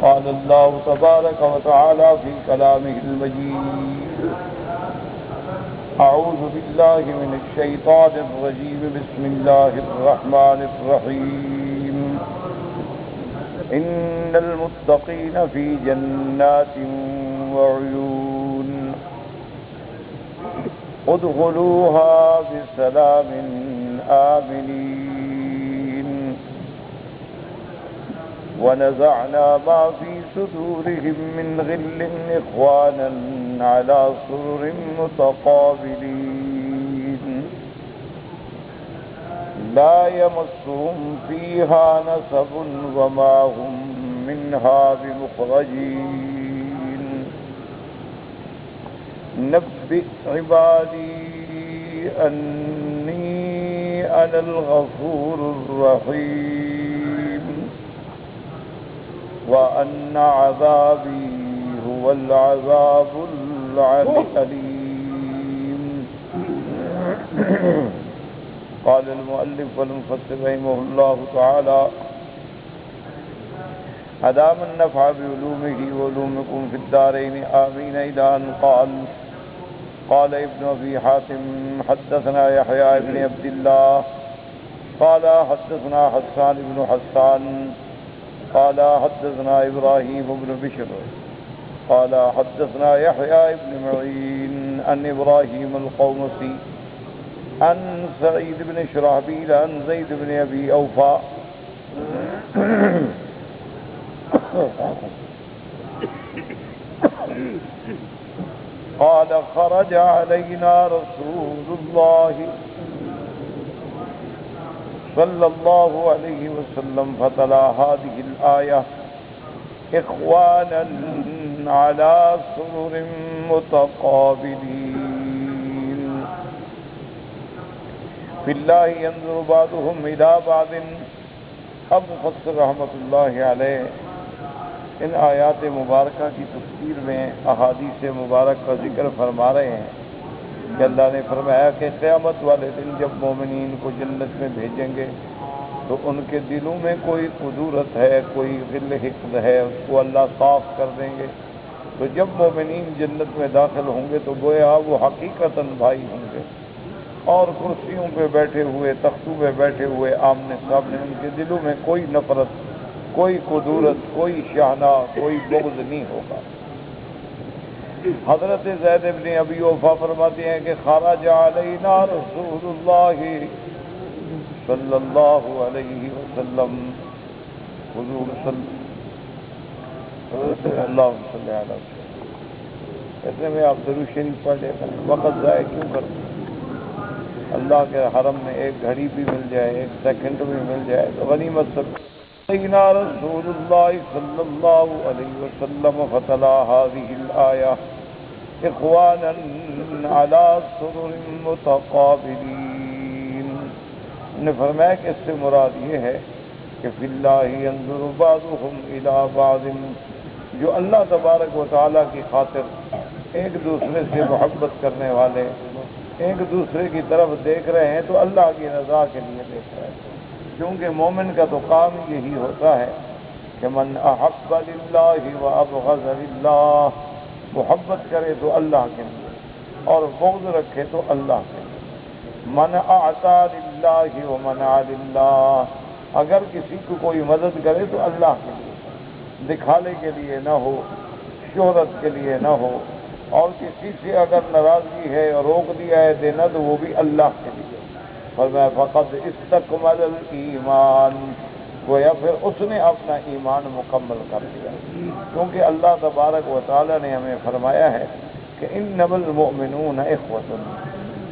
قال الله تبارك وتعالى في كلامه المجيد: أعوذ بالله من الشيطان الرجيم. بسم الله الرحمن الرحيم. إن المتقين في جنات وعيون ادخلوها بسلام آمنين ونزعنا ما في صدورهم من غل إخوانا على سرر متقابلين لا يمسهم فيها نصب وما هم منها بمخرجين نبئ عبادي أني أنا الغفور الرحيم وأن عذابي هو العذاب العليم. قال المؤلف والمفسر رحمه الله تعالى: أدام النفع بعلومه وعلومكم في الدارين آمين. إلى أن قال ابن أبي حاتم: حدثنا يحيى بن عبد الله قال حدثنا حسان بن حسان قال حدثنا إبراهيم بن بشر قال حدثنا يحيى بن معين عن إبراهيم القومسي عن سعيد بن شرحبيل عن زيد بن أبي أوفى قال: خرج علينا رسول الله صلى الله عليه وسلم فتلا هذه الآية: إخوانا على سرر متقابلين في الله ينظر بعضهم إلى بعض. اب مفسر رحمۃ اللہ علیہ ان آیات مبارکہ کی تفسیر میں احادیث مبارک کا ذکر فرما رہے ہیں کہ اللہ نے فرمایا کہ قیامت والے دن جب مومنین کو جنت میں بھیجیں گے تو ان کے دلوں میں کوئی قدورت ہے، کوئی غل حقد ہے، اس کو اللہ صاف کر دیں گے. تو جب مومنین جنت میں داخل ہوں گے تو گویا وہ حقیقتاً بھائی ہوں گے، اور کرسیوں پہ بیٹھے ہوئے، تختوں پہ بیٹھے ہوئے آمنے سامنے، ان کے دلوں میں کوئی نفرت، کوئی قدورت، کوئی شہنا، کوئی بغض نہیں ہوگا. حضرت زید بن ابی اوفا فرماتے ہیں کہ خرج علینا رسول اللہ صلی اللہ علیہ وسلم، حضور اللہ صلی علیہ وسلم. ایسے میں آپ درود شریف پڑھ لیں، وقت ضائع کیوں کرتے ہیں؟ اللہ کے حرم میں ایک گھڑی بھی مل جائے، ایک سیکنڈ بھی مل جائے تو غنیمت سب. سیدنا رسول اللہ صلی اللہ علیہ وسلم فتلا هذه الآیہ: اخوانا علی سرر متقابلین. نے فرمایا کہ اس سے مراد یہ ہے کہ فی اللہ ینظر بعضهم الی بعض، جو اللہ تبارک و تعالیٰ کی خاطر ایک دوسرے سے محبت کرنے والے ایک دوسرے کی طرف دیکھ رہے ہیں تو اللہ کی رضا کے لیے دیکھ رہے ہیں. کیونکہ مومن کا تو کام یہی ہوتا ہے کہ من احب للہ وابغض للہ، محبت کرے تو اللہ کے لیے اور بغض رکھے تو اللہ کے لیے. من اعطى للہ ومنع للہ، اگر کسی کو کوئی مدد کرے تو اللہ کے لیے، دکھانے کے لیے نہ ہو، شہرت کے لیے نہ ہو، اور کسی سے اگر ناراضگی ہے اور روک دیا ہے دینا تو وہ بھی اللہ کے لیے. فرمایا فقد استکمل الایمان، گویا پھر اس نے اپنا ایمان مکمل کر دیا. کیونکہ اللہ تبارک و تعالیٰ نے ہمیں فرمایا ہے کہ انما المؤمنون اخوۃ،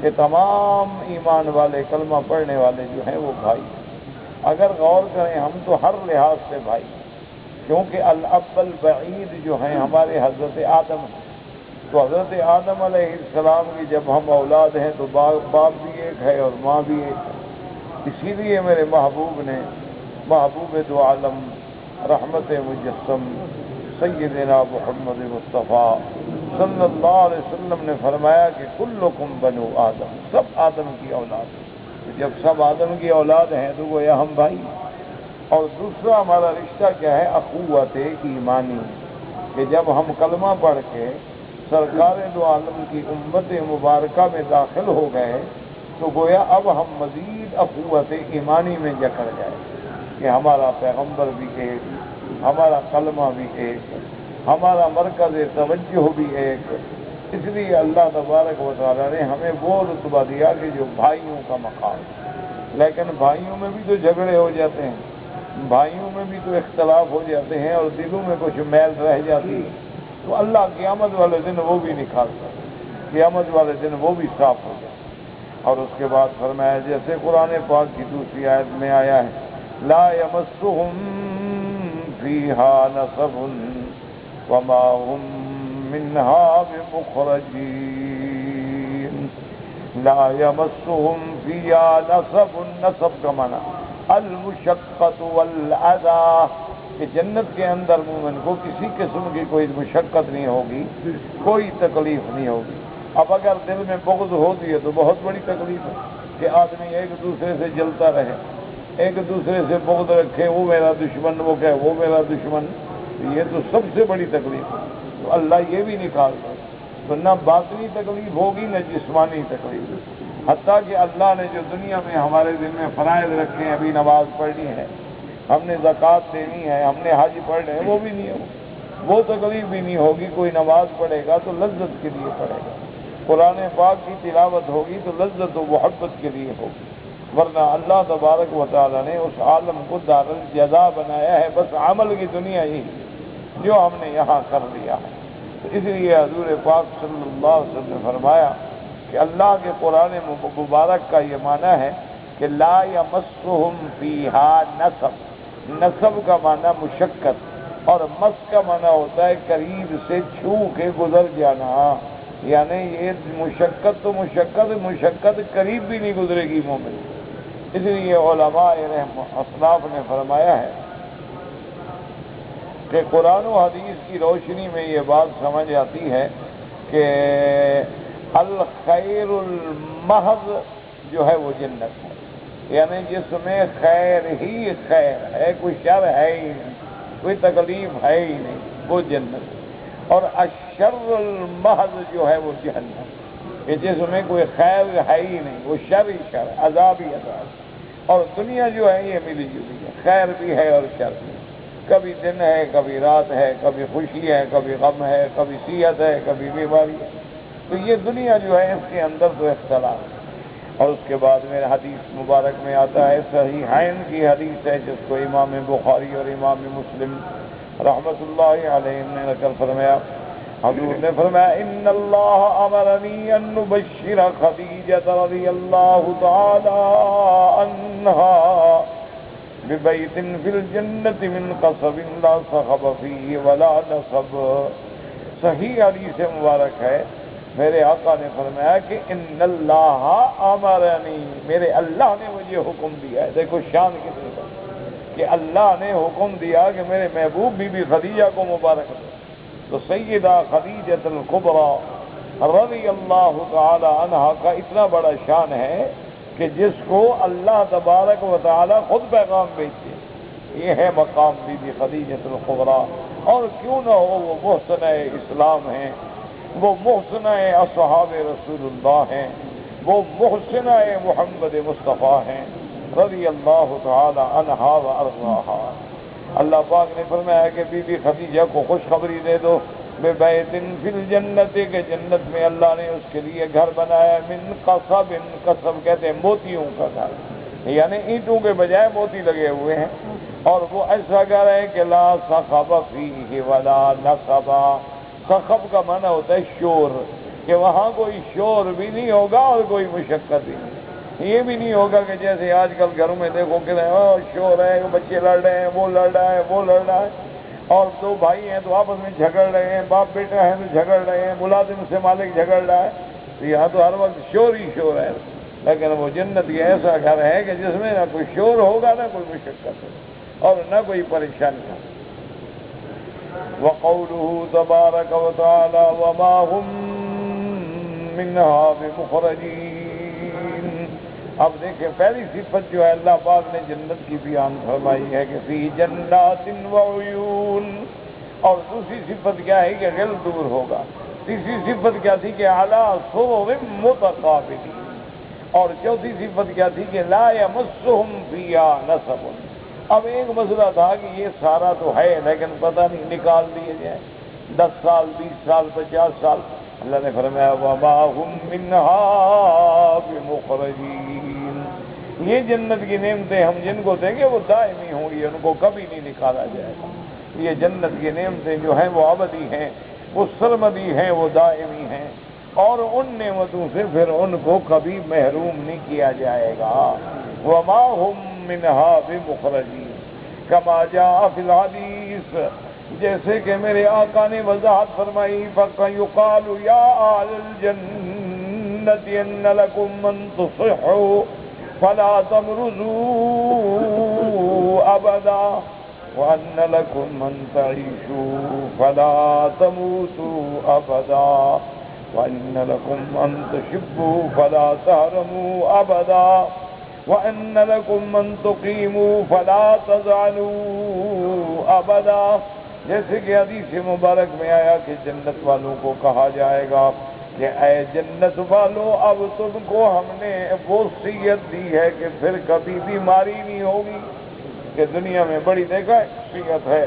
کہ تمام ایمان والے، کلمہ پڑھنے والے جو ہیں وہ بھائی. اگر غور کریں ہم تو ہر لحاظ سے بھائی، کیونکہ الاب البعید جو ہیں ہمارے حضرت آدم ہیں. تو حضرت آدم علیہ السلام کی جب ہم اولاد ہیں تو باپ بھی ایک ہے اور ماں بھی ایک ہے. اسی لیے میرے محبوب نے، محبوب دو عالم، رحمت مجسم سیدنا محمد مصطفیٰ صلی اللہ علیہ وسلم نے فرمایا کہ کلکم بنو آدم، سب آدم کی اولاد ہیں. تو جب سب آدم کی اولاد ہیں تو گویا ہم بھائی. اور دوسرا ہمارا رشتہ کیا ہے؟ اخوت ایمانی، کہ جب ہم کلمہ پڑھ کے سرکار دو عالم کی امت مبارکہ میں داخل ہو گئے تو گویا اب ہم مزید اخوت ایمانی میں جکڑ گئے کہ ہمارا پیغمبر بھی ایک، ہمارا کلمہ بھی ایک، ہمارا مرکز توجہ بھی ایک۔ اس لیے اللہ تبارک و تعالیٰ نے ہمیں وہ رتبہ دیا کہ جو بھائیوں کا مقام۔ لیکن بھائیوں میں بھی تو جھگڑے ہو جاتے ہیں، بھائیوں میں بھی تو اختلاف ہو جاتے ہیں اور دلوں میں کچھ میل رہ جاتی ہے، تو اللہ قیامت والے دن وہ بھی نکالتا ہے، قیامت والے دن وہ بھی صاف ہو جائے۔ اور اس کے بعد فرمایا جیسے قرآن پاک کی دوسری آیت میں آیا ہے، لا یمسہم فیہا نصب وما ہم منہا بمخرجین۔ لا یمسہم فیہا نصب، نصب کا معنی المشقۃ والاذی، کہ جنت کے اندر مومن کو کسی قسم کی کوئی مشقت نہیں ہوگی، کوئی تکلیف نہیں ہوگی۔ اب اگر دل میں بغض ہوتی ہے تو بہت بڑی تکلیف ہے کہ آدمی ایک دوسرے سے جلتا رہے، ایک دوسرے سے بغض رکھے، وہ میرا دشمن، وہ کہے وہ میرا دشمن، یہ تو سب سے بڑی تکلیف ہے۔ تو اللہ یہ بھی نکالتا ہے، تو نہ باطنی تکلیف ہوگی نہ جسمانی تکلیف، حتیٰ کہ اللہ نے جو دنیا میں ہمارے دل میں فرائض رکھے ہیں، ابھی نماز پڑھنی ہے، ہم نے زکوٰۃ دینی ہے، ہم نے حج پڑھنے ہیں، وہ بھی نہیں ہوگی، وہ تکلیف بھی نہیں ہوگی۔ کوئی نماز پڑھے گا تو لذت کے لیے پڑھے گا، قرآن پاک کی تلاوت ہوگی تو لذت و محبت کے لیے ہوگی، ورنہ اللہ تبارک و تعالیٰ نے اس عالم کو دار الجزا بنایا ہے، بس عمل کی دنیا ہی جو ہم نے یہاں کر لیا ہے۔ تو اس لیے حضور پاک صلی اللہ علیہ وسلم نے فرمایا کہ اللہ کے قرآن مبارک کا یہ معنی ہے کہ لا یمسہم فیہا نصب، نصب کا معنی مشقت، اور مس کا معنی ہوتا ہے قریب سے چھو کے گزر جانا، یعنی یہ مشقت تو مشقت قریب بھی نہیں گزرے گی مومن۔ اس لیے علماء اسلاف نے فرمایا ہے کہ قرآن و حدیث کی روشنی میں یہ بات سمجھ آتی ہے کہ الخیر المحض جو ہے وہ جنت ہے، یعنی جس میں خیر ہی خیر ہے، کوئی شر ہے ہی نہیں، کوئی تکلیف ہے ہی نہیں، وہ جنت ہے۔ اور الشر المحض جو ہے وہ جہنم، کہ جس میں کوئی خیر ہے ہی نہیں، وہ شر ہی شر، عذاب ہی عذاب۔ اور دنیا جو ہے یہ ملی جلی ہے، خیر بھی ہے اور شر بھی، کبھی دن ہے کبھی رات ہے، کبھی خوشی ہے کبھی غم ہے، کبھی صحت ہے کبھی بیماری ہے۔ تو یہ دنیا جو ہے اس کے اندر تو اختلاف ہے۔ اور اس کے بعد میں حدیث مبارک میں آتا ہے، صحیحین کی حدیث ہے جس کو امام بخاری اور امام مسلم رحمۃ اللہ علیہ نے نقل فرمایا، حضور نے فرمایا ان اللہ امرنی ان نبشر خدیجہ رضی اللہ تعالی عنہا ببیت فی الجنۃ من قصب لا صخب فیہ ولا نصب۔ صحیح حدیث مبارک ہے، میرے آقا نے فرمایا کہ ان اللہ امرنی، میرے اللہ نے مجھے حکم دیا ہے۔ دیکھو شان کتنی ہے کہ اللہ نے حکم دیا کہ میرے محبوب بی بی خدیجہ کو مبارک دو۔ تو سیدہ خدیجہ الکبریٰ رضی اللہ تعالی عنہا کا اتنا بڑا شان ہے کہ جس کو اللہ تبارک و تعالی خود پیغام بھیجتے، یہ ہے مقام بی بی خدیجہ الکبریٰ۔ اور کیوں نہ ہو، وہ محسنہ اسلام ہیں، وہ محسنہ اصحاب رسول اللہ ہیں، وہ محسنہ محمد مصطفیٰ ہیں رضی اللہ تعالی عنہا و ارضاہا۔ اللہ پاک نے فرمایا کہ بی بی خدیجہ کو خوشخبری دے دو ببیت فی الجنت، کہ جنت میں اللہ نے اس کے لیے گھر بنایا من قصب، قصب کہتے ہیں موتیوں کا گھر، یعنی اینٹوں کے بجائے موتی لگے ہوئے ہیں، اور وہ ایسا گھر ہے کہ لا صخب فیہ ولا نصب۔ صخب کا معنی ہوتا ہے شور، کہ وہاں کوئی شور بھی نہیں ہوگا اور کوئی مشقت بھی نہیں۔ یہ بھی نہیں ہوگا کہ جیسے آج کل گھروں میں دیکھو کہ شور ہے، بچے لڑ رہے ہیں، وہ لڑ رہا ہے، وہ لڑ رہا ہے، اور دو بھائی ہیں تو آپس میں جھگڑ رہے ہیں، باپ بیٹا ہے تو جھگڑ رہے ہیں، ملازم سے مالک جھگڑ رہا ہے، تو یہاں تو ہر وقت شور ہی شور ہے۔ لیکن وہ جنت یہ ایسا گھر ہے کہ جس میں نہ کوئی شور ہوگا نہ کوئی مشقت ہوگی اور نہ کوئی پریشانی ہوگی۔ وقوله تبارک وتعالی وما هم منها بمخرجین، اب دیکھیں پہلی صفت جو ہے اللہ پاک نے جنت کی بیان فرمائی ہے کہ فی جنات وعیون، اور دوسری صفت کیا ہے کہ غل دور ہوگا، تیسری صفت کیا تھی کہ اعلیٰ سرر متقابلین، اور چوتھی صفت کیا تھی کہ لا یمسہم فیہا نصب۔ اب ایک مسئلہ تھا کہ یہ سارا تو ہے لیکن پتہ نہیں نکال دیے جائیں 10 سال 20 سال 50 سال، اللہ نے فرمایا وما ہم منہا بمخرجین، یہ جنت کی نعمتیں ہم جن کو دیں گے وہ دائمی ہوں گی، ان کو کبھی نہیں نکالا جائے گا۔ یہ جنت کی نعمتیں جو ہیں وہ ابدی ہیں، وہ سرمدی ہیں، وہ دائمی ہیں، اور ان نعمتوں سے پھر ان کو کبھی محروم نہیں کیا جائے گا۔ وما ہم منہا بمخرجین کما جاء فی الحدیث، جیسے کہ میرے آقا نے وضاحت فرمائی فَيُقَالُ يَا أَهْلَ الْجَنَّةِ إِنَّ لَكُمْ أَن تُصِحُّوا فَلَا تَمْرُضُوا أَبَدًا وَأَنَّ لَكُمْ أَن تَعِيشُوا فَلَا تَمُوتُوا أَبَدًا وَأَنَّ لَكُمْ أَن تَشِبُّوا فَلَا تَهْرَمُوا أَبَدًا وَأَنَّ لَكُمْ أَن تُقِيمُوا فَلَا تَزْعَلُوا أَبَدًا، جیسے کہ حدیث مبارک میں آیا کہ جنت والوں کو کہا جائے گا کہ اے جنت والوں اب تم کو ہم نے وصیت دی ہے کہ پھر کبھی بیماری نہیں ہوگی، کہ دنیا میں بڑی دیکھا وصیت ہے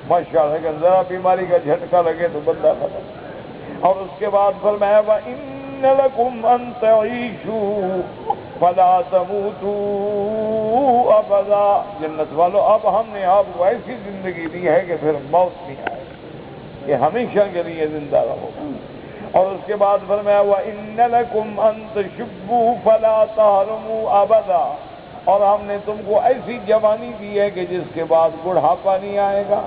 ماشاءاللہ، لیکن ذرا بیماری کا جھٹکا لگے تو بندہ ختم۔ اور اس کے بعد فرمایا وَإِنَّ لَكُمْ أَن تَعِيشُوا فَلَا تَمُوتُوا أَبَدًا، جنت والوں اب ہم نے آپ کو ایسی زندگی دی ہے کہ پھر موت نہیں آئے گی، یہ ہمیشہ کے لیے زندہ رہو۔ اور اس کے بعد فرمایا وَإِنَّ لَكُمْ أَن تَشُبُّوا فَلَا تَهْرَمُوا أَبَدًا، اور ہم نے تم کو ایسی جوانی دی ہے کہ جس کے بعد بڑھاپا نہیں آئے گا،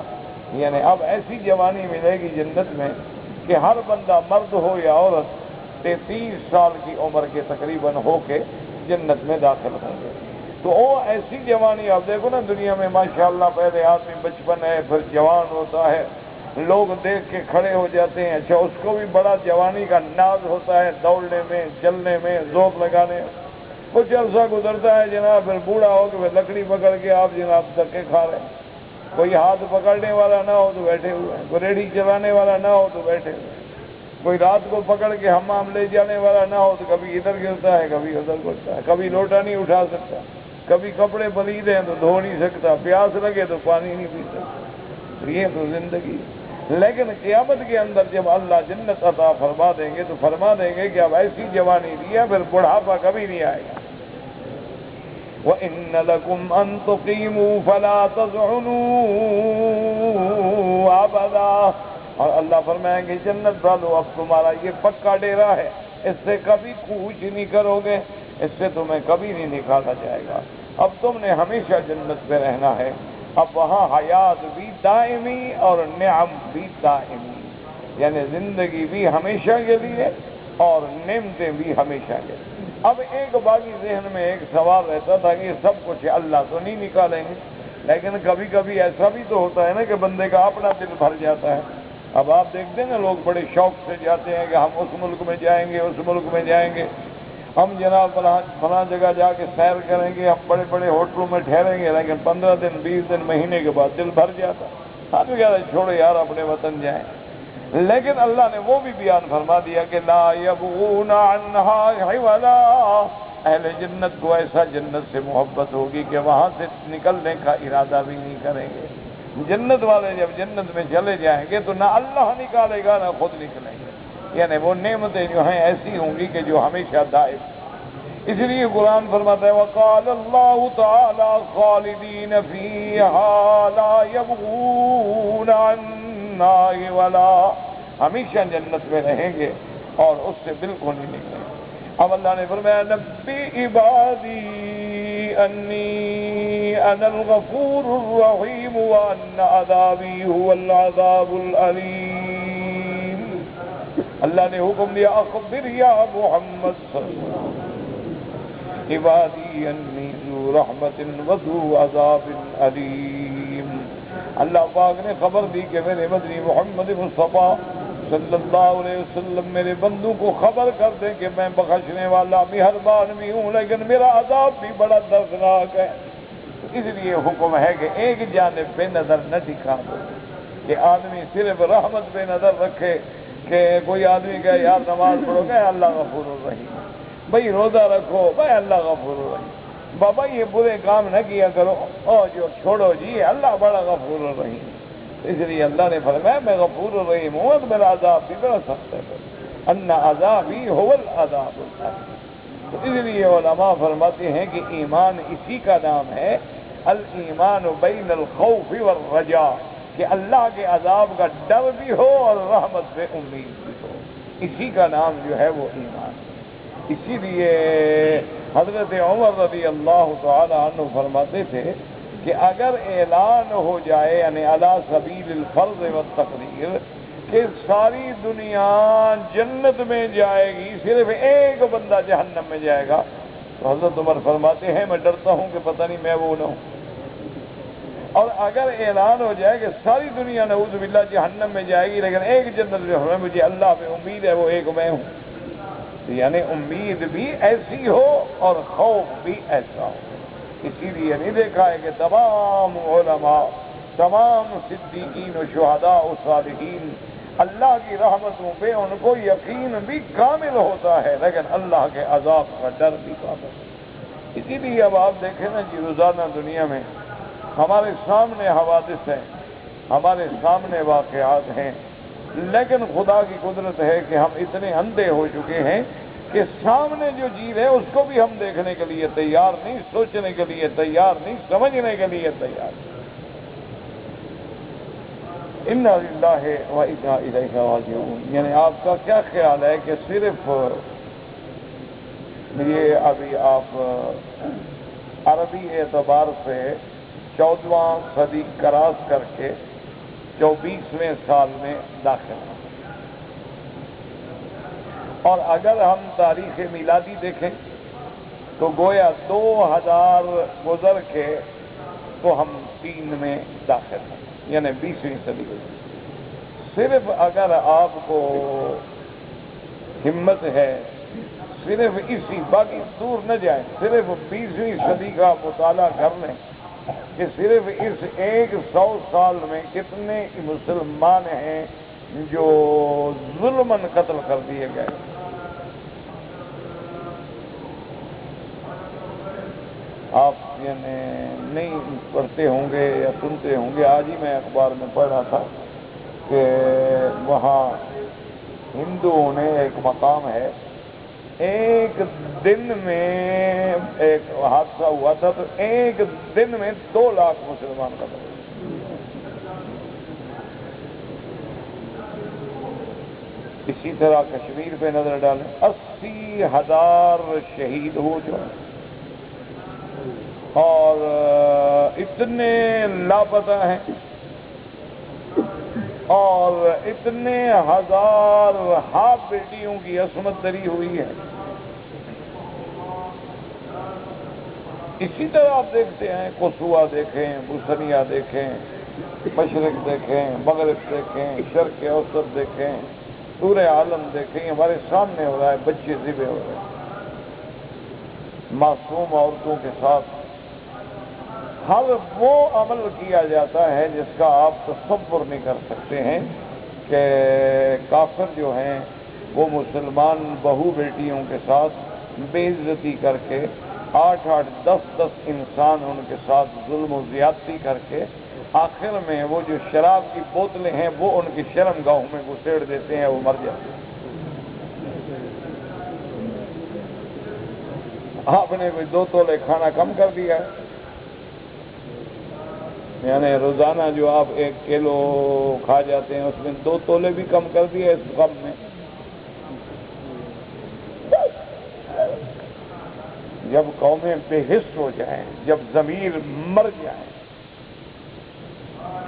یعنی اب ایسی جوانی ملے گی جنت میں کہ ہر بندہ مرد ہو یا عورت 33 سال کی عمر کے تقریباً ہو کے جنت میں داخل ہوں گے۔ تو وہ ایسی جوانی آپ دیکھو نا دنیا میں ماشاءاللہ، پہلے آدمی بچپن ہے پھر جوان ہوتا ہے، لوگ دیکھ کے کھڑے ہو جاتے ہیں، اچھا اس کو بھی بڑا جوانی کا ناز ہوتا ہے، دوڑنے میں چلنے میں زور لگانے میں، کچھ عرصہ گزرتا ہے جناب پھر بوڑھا ہو کے پھر لکڑی پکڑ کے آپ جناب دھکے کھا رہے ہیں، کوئی ہاتھ پکڑنے والا نہ ہو تو بیٹھے ہوئے ہیں، کوئی ریڑھی چلانے والا نہ ہو تو بیٹھے ہوئے ہیں، کوئی رات کو پکڑ کے حمام لے جانے والا نہ ہو تو کبھی ادھر گرتا ہے کبھی ادھر گرتا ہے، کبھی لوٹا نہیں اٹھا سکتا، کبھی کپڑے پلید ہیں تو دھو نہیں سکتا، پیاس لگے تو پانی نہیں پی سکتا، یہ تو زندگی۔ لیکن قیامت کے اندر جب اللہ جنت عطا فرما دیں گے تو فرما دیں گے کہ اب ایسی جوانی دی ہے پھر بڑھاپا کبھی نہیں آئے گا۔ وَإِنَّ لَكُمْ أَن تُقِيمُوا فَلَا تَزْعُنُوا أَبَدًا، اور اللہ فرمائیں گے جنت والو اب تمہارا یہ پکا ڈیرا ہے، اس سے کبھی کوچ نہیں کرو گے، اس سے تمہیں کبھی نہیں نکالا جائے گا، اب تم نے ہمیشہ جنت پہ رہنا ہے، اب وہاں حیات بھی دائمی اور نعم بھی دائمی، یعنی زندگی بھی ہمیشہ کے لیے اور نعمتیں بھی ہمیشہ کے لیے۔ اب ایک باقی ذہن میں ایک سوال رہتا تھا کہ یہ سب کچھ اللہ تو نہیں نکالیں گے، لیکن کبھی کبھی ایسا بھی تو ہوتا ہے نا کہ بندے کا اپنا دل بھر جاتا ہے۔ اب آپ دیکھتے ہیں نا لوگ بڑے شوق سے جاتے ہیں کہ ہم اس ملک میں جائیں گے اس ملک میں جائیں گے، ہم جناب فلاں جگہ جا کے سیر کریں گے، ہم بڑے بڑے ہوٹلوں میں ٹھہریں گے، لیکن 15 دن 20 دن مہینے کے بعد دل بھر جاتا، ہم کہتے ہیں چھوڑو یار اپنے وطن جائیں، لیکن اللہ نے وہ بھی بیان فرما دیا کہ لا یبغون عنہا حولا، اہل جنت کو ایسا جنت سے محبت ہوگی کہ وہاں سے نکلنے کا ارادہ بھی نہیں کریں گے۔ جنت والے جب جنت میں چلے جائیں گے تو نہ اللہ نکالے گا نہ خود نکلیں گے، یعنی وہ نعمتیں جو ہیں ایسی ہوں گی کہ جو ہمیشہ دائم۔ اس لیے قرآن فرماتا ہے وقال اللہ تعالی خالدین فیہا لا یبغون عنہا حولا، ہمیشہ جنت میں رہیں گے اور اس سے بالکل نہیں نکلیں گے۔ اب اللہ نے فرمایا نبی عبادی انی انا الغفور الرحیم وان عذابی هو العذاب العلیم، اللہ نے حکم دیا اخبر یا محمد صلی اللہ علیہ وسلم عبادی انی ذو رحمت وذو عذاب علیم، اللہ پاک نے خبر دی کہ میرے مدنی محمد مصطفیٰ صلی اللہ علیہ وسلم میرے بندوں کو خبر کر دیں کہ میں بخشنے والا مہربان بھی ہوں، لیکن میرا عذاب بھی بڑا دردناک ہے۔ اس لیے حکم ہے کہ ایک جانب پہ نظر نہ دکھا دو، کہ آدمی صرف رحمت پہ نظر رکھے، کہ کوئی آدمی کہے یار نماز پڑھو گے اللہ غفور الرحیم، بھائی روزہ رکھو بھائی اللہ غفور الرحیم، بابا یہ برے کام نہ کیا کرو اور جو چھوڑو جی اللہ بڑا غفور الرحیم۔ اس لیے اللہ نے فرمایا میں غفور الرحیم ہوں اور میرا عذاب بھی بڑا سخت ہے، ان عذابی هو العذاب الالیم۔ تو اس لیے علماء فرماتے ہیں کہ ایمان اسی کا نام ہے، الایمان بین الخوف والرجاء، کہ اللہ کے عذاب کا ڈر بھی ہو اور رحمت پہ امید بھی ہو، اسی کا نام جو ہے وہ ایمان۔ اسی لیے حضرت عمر رضی اللہ تعالی عنہ فرماتے تھے کہ اگر اعلان ہو جائے یعنی علی سبیل الفرض والتقریر کہ ساری دنیا جنت میں جائے گی صرف ایک بندہ جہنم میں جائے گا، تو حضرت عمر فرماتے ہیں میں ڈرتا ہوں کہ پتہ نہیں میں وہ نہ ہوں۔ اور اگر اعلان ہو جائے کہ ساری دنیا نعوذ باللہ جہنم میں جائے گی لیکن ایک جنت جو ہے مجھے اللہ پہ امید ہے وہ ایک میں ہوں، یعنی امید بھی ایسی ہو اور خوف بھی ایسا ہو۔ اسی لیے نہیں دیکھا ہے کہ تمام علماء، تمام صدیقین و شہداء و صالحین اللہ کی رحمتوں پہ ان کو یقین بھی کامل ہوتا ہے لیکن اللہ کے عذاب کا ڈر بھی کامل ہے۔ اسی لیے اب آپ دیکھیں نا جی روزانہ دنیا میں ہمارے سامنے حوادث ہیں، ہمارے سامنے واقعات ہیں، لیکن خدا کی قدرت ہے کہ ہم اتنے اندھے ہو چکے ہیں کہ سامنے جو چیز ہے اس کو بھی ہم دیکھنے کے لیے تیار نہیں، سوچنے کے لیے تیار نہیں، سمجھنے کے لیے تیار نہیں۔ انا للہ و انا الیہ راجعون۔ یعنی آپ کا کیا خیال ہے کہ صرف یہ ابھی آپ عربی اعتبار سے 14واں صدی کراس کر کے 24ویں سال میں داخل ہیں، اور اگر ہم تاریخ میلادی دیکھیں تو گویا 2000 گزر کے تو ہم 3 میں داخل ہیں، یعنی 20ویں صدی۔ صرف اگر آپ کو ہمت ہے صرف اسی، باقی دور نہ جائیں، صرف 20ویں صدی کا مطالعہ کر لیں کہ صرف اس 100 سال میں کتنے مسلمان ہیں جو ظلماً قتل کر دیے گئے۔ آپ یعنی نہیں پڑھتے ہوں گے یا سنتے ہوں گے، آج ہی میں اخبار میں پڑھ رہا تھا کہ وہاں ہندوؤں نے ایک مقام ہے، ایک دن میں ایک حادثہ ہوا تھا تو ایک دن میں 2 لاکھ مسلمان قتل ہوئے۔ اسی طرح کشمیر پہ نظر ڈالیں، 80,000 شہید ہو چکے اور اتنے لاپتہ ہیں اور اتنے ہزار بیٹیوں کی عصمت دری ہوئی ہے۔ اسی طرح آپ دیکھتے ہیں قصوہ دیکھیں، بسنیا دیکھیں، مشرق دیکھیں، مغرب دیکھیں، شرق اوسط دیکھیں، سورہ عالم دیکھیں، ہمارے سامنے ہو رہا ہے، بچے ذبح ہو رہے ہیں، معصوم عورتوں کے ساتھ ہر وہ عمل کیا جاتا ہے جس کا آپ تصور نہیں کر سکتے ہیں کہ کافر جو ہیں وہ مسلمان بہو بیٹیوں کے ساتھ بے عزتی کر کے 8-8 10-10 انسان ان کے ساتھ ظلم و زیادتی کر کے آخر میں وہ جو شراب کی بوتلیں ہیں وہ ان کی شرم گاہوں میں گھسیڑ دیتے ہیں، وہ مر جاتے ہیں۔ آپ نے کوئی 2 تولے کھانا کم کر دیا ہے، یعنی روزانہ جو آپ 1 کلو کھا جاتے ہیں اس میں 2 تولے بھی کم کر دیا اس غم میں۔ جب قومیں بے حس ہو جائیں، جب ضمیر مر جائیں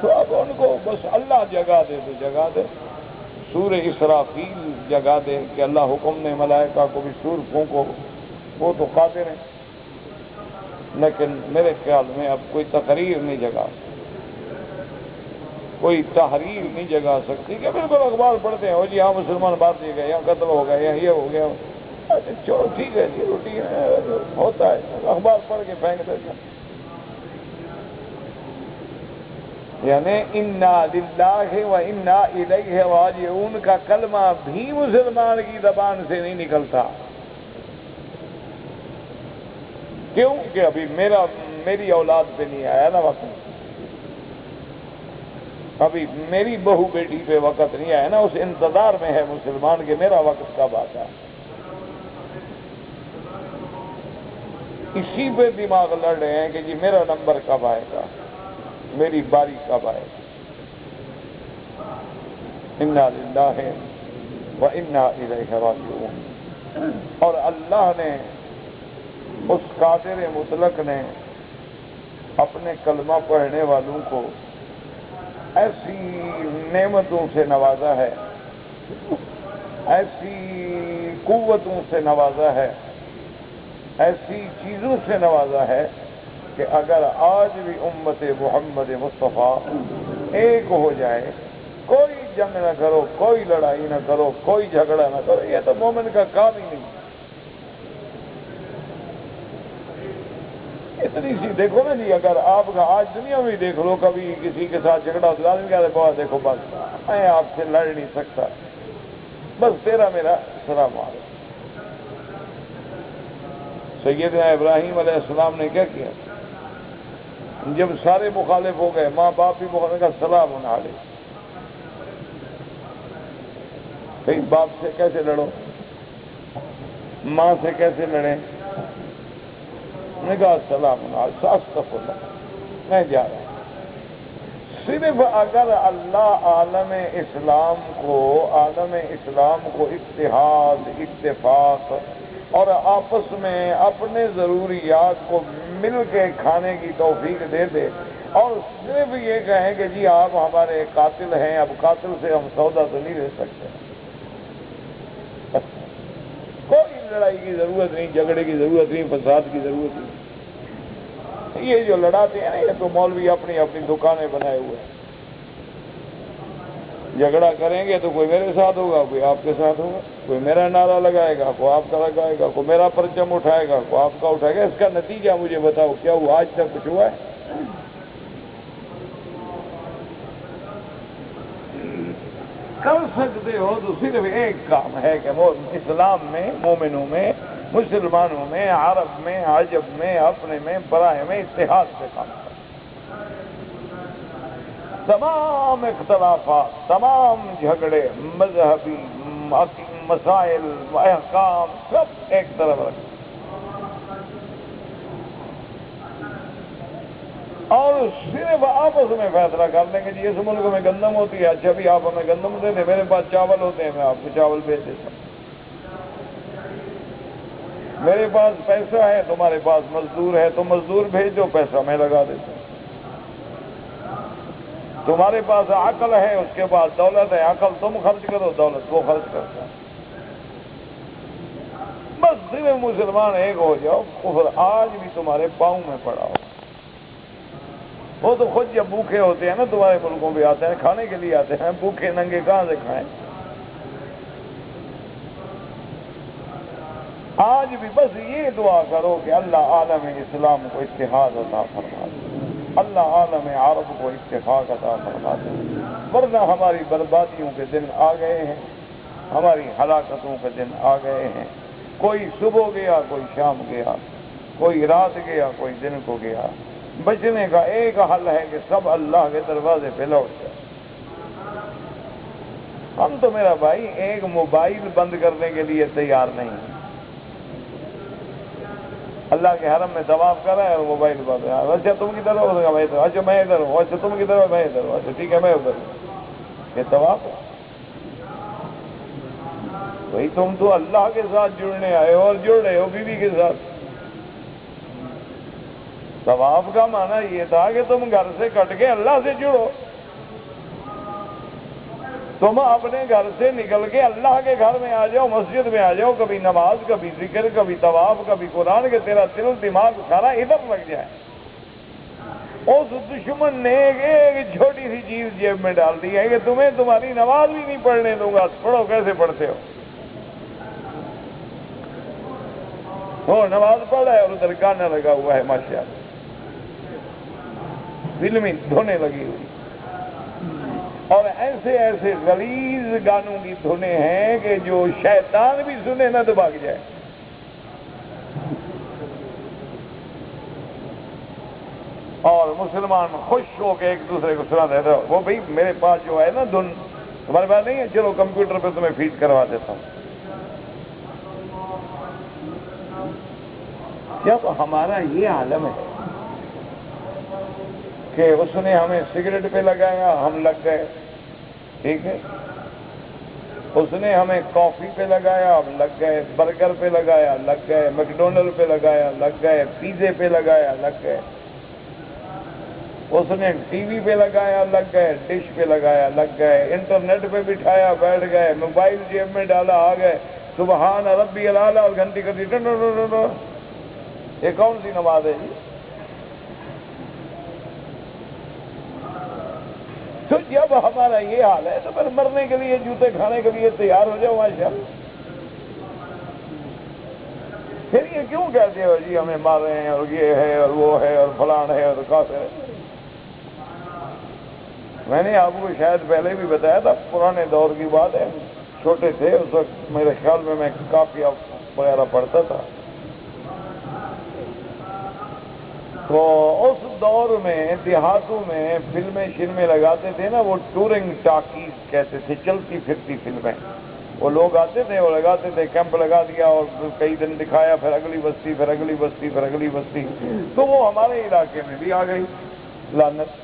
تو اب ان کو بس اللہ جگا دے تو جگا دے، سورہ اسرافیل جگا دے کہ اللہ حکم نے ملائکہ کو بھی سور پھونکو، وہ تو قادر ہیں، لیکن میرے خیال میں اب کوئی تقریر نہیں جگا، کوئی تحریر نہیں جگا سکتی کہ بالکل اخبار پڑھتے ہیں وہ جی ہاں مسلمان باہر دے گئے، یہاں قتل ہو گئے، یہاں یہ ہو گیا، چلو ٹھیک ہے جی روٹین ہوتا ہے، اخبار پڑھ کے پھینک دیتے ہیں۔ یعنی انا للہ و انا الیہ راجعون کا کلمہ بھی مسلمان کی زبان سے نہیں نکلتا۔ کیوں کہ ابھی میری اولاد پہ نہیں آیا نا وقت، ابھی میری بہو بیٹی پہ وقت نہیں آیا نا، اس انتظار میں ہے مسلمان کہ میرا وقت کب آتا۔ اسی پہ دماغ لڑ رہے ہیں کہ جی میرا نمبر کب آئے گا، میری باری کب آئے گی۔ انا للہ و انا الیہ راجعون۔ اور اللہ نے، اس قادر مطلق نے اپنے کلمہ پڑھنے والوں کو ایسی نعمتوں سے نوازا ہے، ایسی قوتوں سے نوازا ہے، ایسی چیزوں سے نوازا ہے کہ اگر آج بھی امت محمد مصطفیٰ ایک ہو جائے، کوئی جنگ نہ کرو، کوئی لڑائی نہ کرو، کوئی جھگڑا نہ کرو، یہ تو مومن کا کام ہی نہیں۔ اتنی سی دیکھو نا جی، اگر آپ کا آج دنیا میں دیکھ لو، کبھی کسی کے ساتھ جھگڑا ہوتا ہے، کہتے بہت دیکھو بس میں آپ سے لڑ نہیں سکتا، بس تیرا میرا سلام علیکم۔ سیدنا ابراہیم علیہ السلام نے کیا کیا؟ جب سارے مخالف ہو گئے، ماں باپ بھی مخالف کا سلام علیکم۔ بھائی باپ سے کیسے لڑو، ماں سے کیسے لڑیں؟ نے کہا السلام علیکم، استغفر اللہ، میں جا رہا ہوں۔ صرف اگر اللہ عالم اسلام کو اتحاد، اتفاق اور آپس میں اپنے ضروریات کو مل کے کھانے کی توفیق دے دے، اور صرف یہ کہیں کہ جی آپ ہمارے قاتل ہیں، اب قاتل سے ہم سودا تو نہیں لے سکتے، کوئی لڑائی کی ضرورت نہیں، جھگڑے کی ضرورت نہیں، فساد کی ضرورت نہیں۔ یہ جو لڑاتے ہیں نا، یہ تو مولوی اپنی اپنی دکانیں بنائے ہوئے ہیں۔ جھگڑا کریں گے تو کوئی میرے ساتھ ہوگا، کوئی آپ کے ساتھ ہوگا، کوئی میرا نعرہ لگائے گا، کوئی آپ کا لگائے گا، کوئی میرا پرچم اٹھائے گا، کوئی آپ کا اٹھائے گا۔ اس کا نتیجہ مجھے بتاؤ کیا ہوا؟ آج تک کچھ ہوا ہے؟ کر سکتے ہو تو صرف ایک کام ہے کہ وہ اسلام میں، مومنوں میں، مسلمانوں میں، عرب میں، عجب میں، اپنے میں، برائے میں اتحاد سے کام کرو۔ تمام اختلافات، تمام جھگڑے، مذہبی مسائل، احکام، سب ایک طرف رکھو اور صرف آپس میں فیصلہ کر لیں گے جی اس ملک میں گندم ہوتی ہے، اچھا بھی آپ ہمیں گندم دے دیں، میرے پاس چاول ہوتے ہیں میں آپ کو چاول بھیج دیتا ہوں، میرے پاس پیسہ ہے، تمہارے پاس مزدور ہے، تم مزدور بھیج دو، پیسہ میں لگا دیتا ہوں، تمہارے پاس عقل ہے، اس کے پاس دولت ہے، عقل تم خرچ کرو، دولت وہ خرچ کرتا ہے۔ بس صرف مسلمان ایک ہو جاؤ، کفر آج بھی تمہارے پاؤں میں پڑا ہو۔ وہ تو خود جب بھوکے ہوتے ہیں نا، تمہارے ملکوں بھی آتے ہیں، کھانے کے لیے آتے ہیں، بھوکے ننگے کہاں سے کھائیں؟ آج بھی بس یہ دعا کرو کہ اللہ عالم اسلام کو اتحاد عطا فرما دے، اللہ عالم عرب کو اتفاق عطا فرما دے، ورنہ ہماری بربادیوں کے دن آ گئے ہیں، ہماری ہلاکتوں کے دن آ گئے ہیں۔ کوئی صبح گیا، کوئی شام گیا، کوئی رات گیا، کوئی دن کو گیا۔ بچنے کا ایک حل ہے کہ سب اللہ کے دروازے پہ لوٹ جائے۔ ہم تو میرا بھائی ایک موبائل بند کرنے کے لیے تیار نہیں ہیں۔ اللہ کے حرم میں طواف کر رہا ہے اور موبائل بند ہے، اچھا تم کدھر ہو؟ میں ادھر، اچھا میں ادھر ہوں، اچھا تم کدھر ہو؟ میں ادھر ہوں، اچھا ٹھیک ہے میں ادھر ہوں۔ یہ طواف ہے؟ بھائی تم تو اللہ کے ساتھ جڑنے آئے ہو اور جڑ رہے ہو بیوی کے ساتھ۔ طواف کا معنی یہ تھا کہ تم گھر سے کٹ کے اللہ سے جڑو، تم اپنے گھر سے نکل کے اللہ کے گھر میں آ جاؤ، مسجد میں آ جاؤ، کبھی نماز، کبھی ذکر، کبھی طواف، کبھی قرآن، کہ تیرا دل دماغ سارا ادھر لگ جائے۔ اس دشمن نے ایک چھوٹی سی چیز جیب میں ڈال دی ہے کہ تمہیں تمہاری نماز بھی نہیں پڑھنے دوں گا، پڑھو کیسے پڑھتے ہو؟ وہ نماز پڑھ رہا ہے اور ادھر گانا لگا ہوا ہے، ماشاء اللہ فلمیں دھونے لگی ہوئی، اور ایسے ایسے غلیظ گانوں کی دھنیں ہیں کہ جو شیطان بھی سنے نہ تو بھاگ جائے۔ اور مسلمان خوش ہو کے ایک دوسرے کو سنا دیتا ہے، وہ بھائی میرے پاس جو ہے نا دھن تمہارے پاس نہیں ہے، چلو کمپیوٹر پہ تمہیں فیڈ کروا دیتا ہوں۔ جب ہمارا یہ عالم ہے کہ اس نے ہمیں سگریٹ پہ لگایا ہم لگ گئے، ٹھیک ہے، اس نے ہمیں کافی پہ لگایا ہم لگ گئے، برگر پہ لگایا لگ گئے، میکڈونلڈ پہ لگایا لگ گئے، پیزے پہ لگایا لگ گئے، اس نے ٹی وی پہ لگایا لگ گئے، ڈش پہ لگایا لگ گئے، انٹرنیٹ پہ بٹھایا بیٹھ گئے، موبائل جیب میں ڈالا آ گئے، سبحان ربی العلیٰ اور گھنٹی کر دی۔ یہ کون سی نماز ہے جی؟ تو جب ہمارا یہ حال ہے تو پھر مرنے کے لیے جوتے کھانے کے لیے تیار ہو جاؤ ماشاءاللہ۔ پھر یہ کیوں کہتے ہو جی ہمیں مار رہے ہیں اور یہ ہے اور وہ ہے اور فلان ہے اور کافر ہے؟ میں نے آپ کو شاید پہلے بھی بتایا تھا، پرانے دور کی بات ہے، چھوٹے تھے اس وقت، میرے خیال میں کافی وغیرہ پڑھتا تھا، تو اس دور میں دیہاتوں میں فلمیں لگاتے تھے نا، وہ ٹورنگ ٹاکیز کہتے تھے، چلتی پھرتی فلمیں، وہ لوگ آتے تھے اور لگاتے تھے، کیمپ لگا دیا اور کئی دن دکھایا، پھر اگلی بستی پھر اگلی بستی پھر اگلی بستی، تو وہ ہمارے علاقے میں بھی آ گئی لعنت۔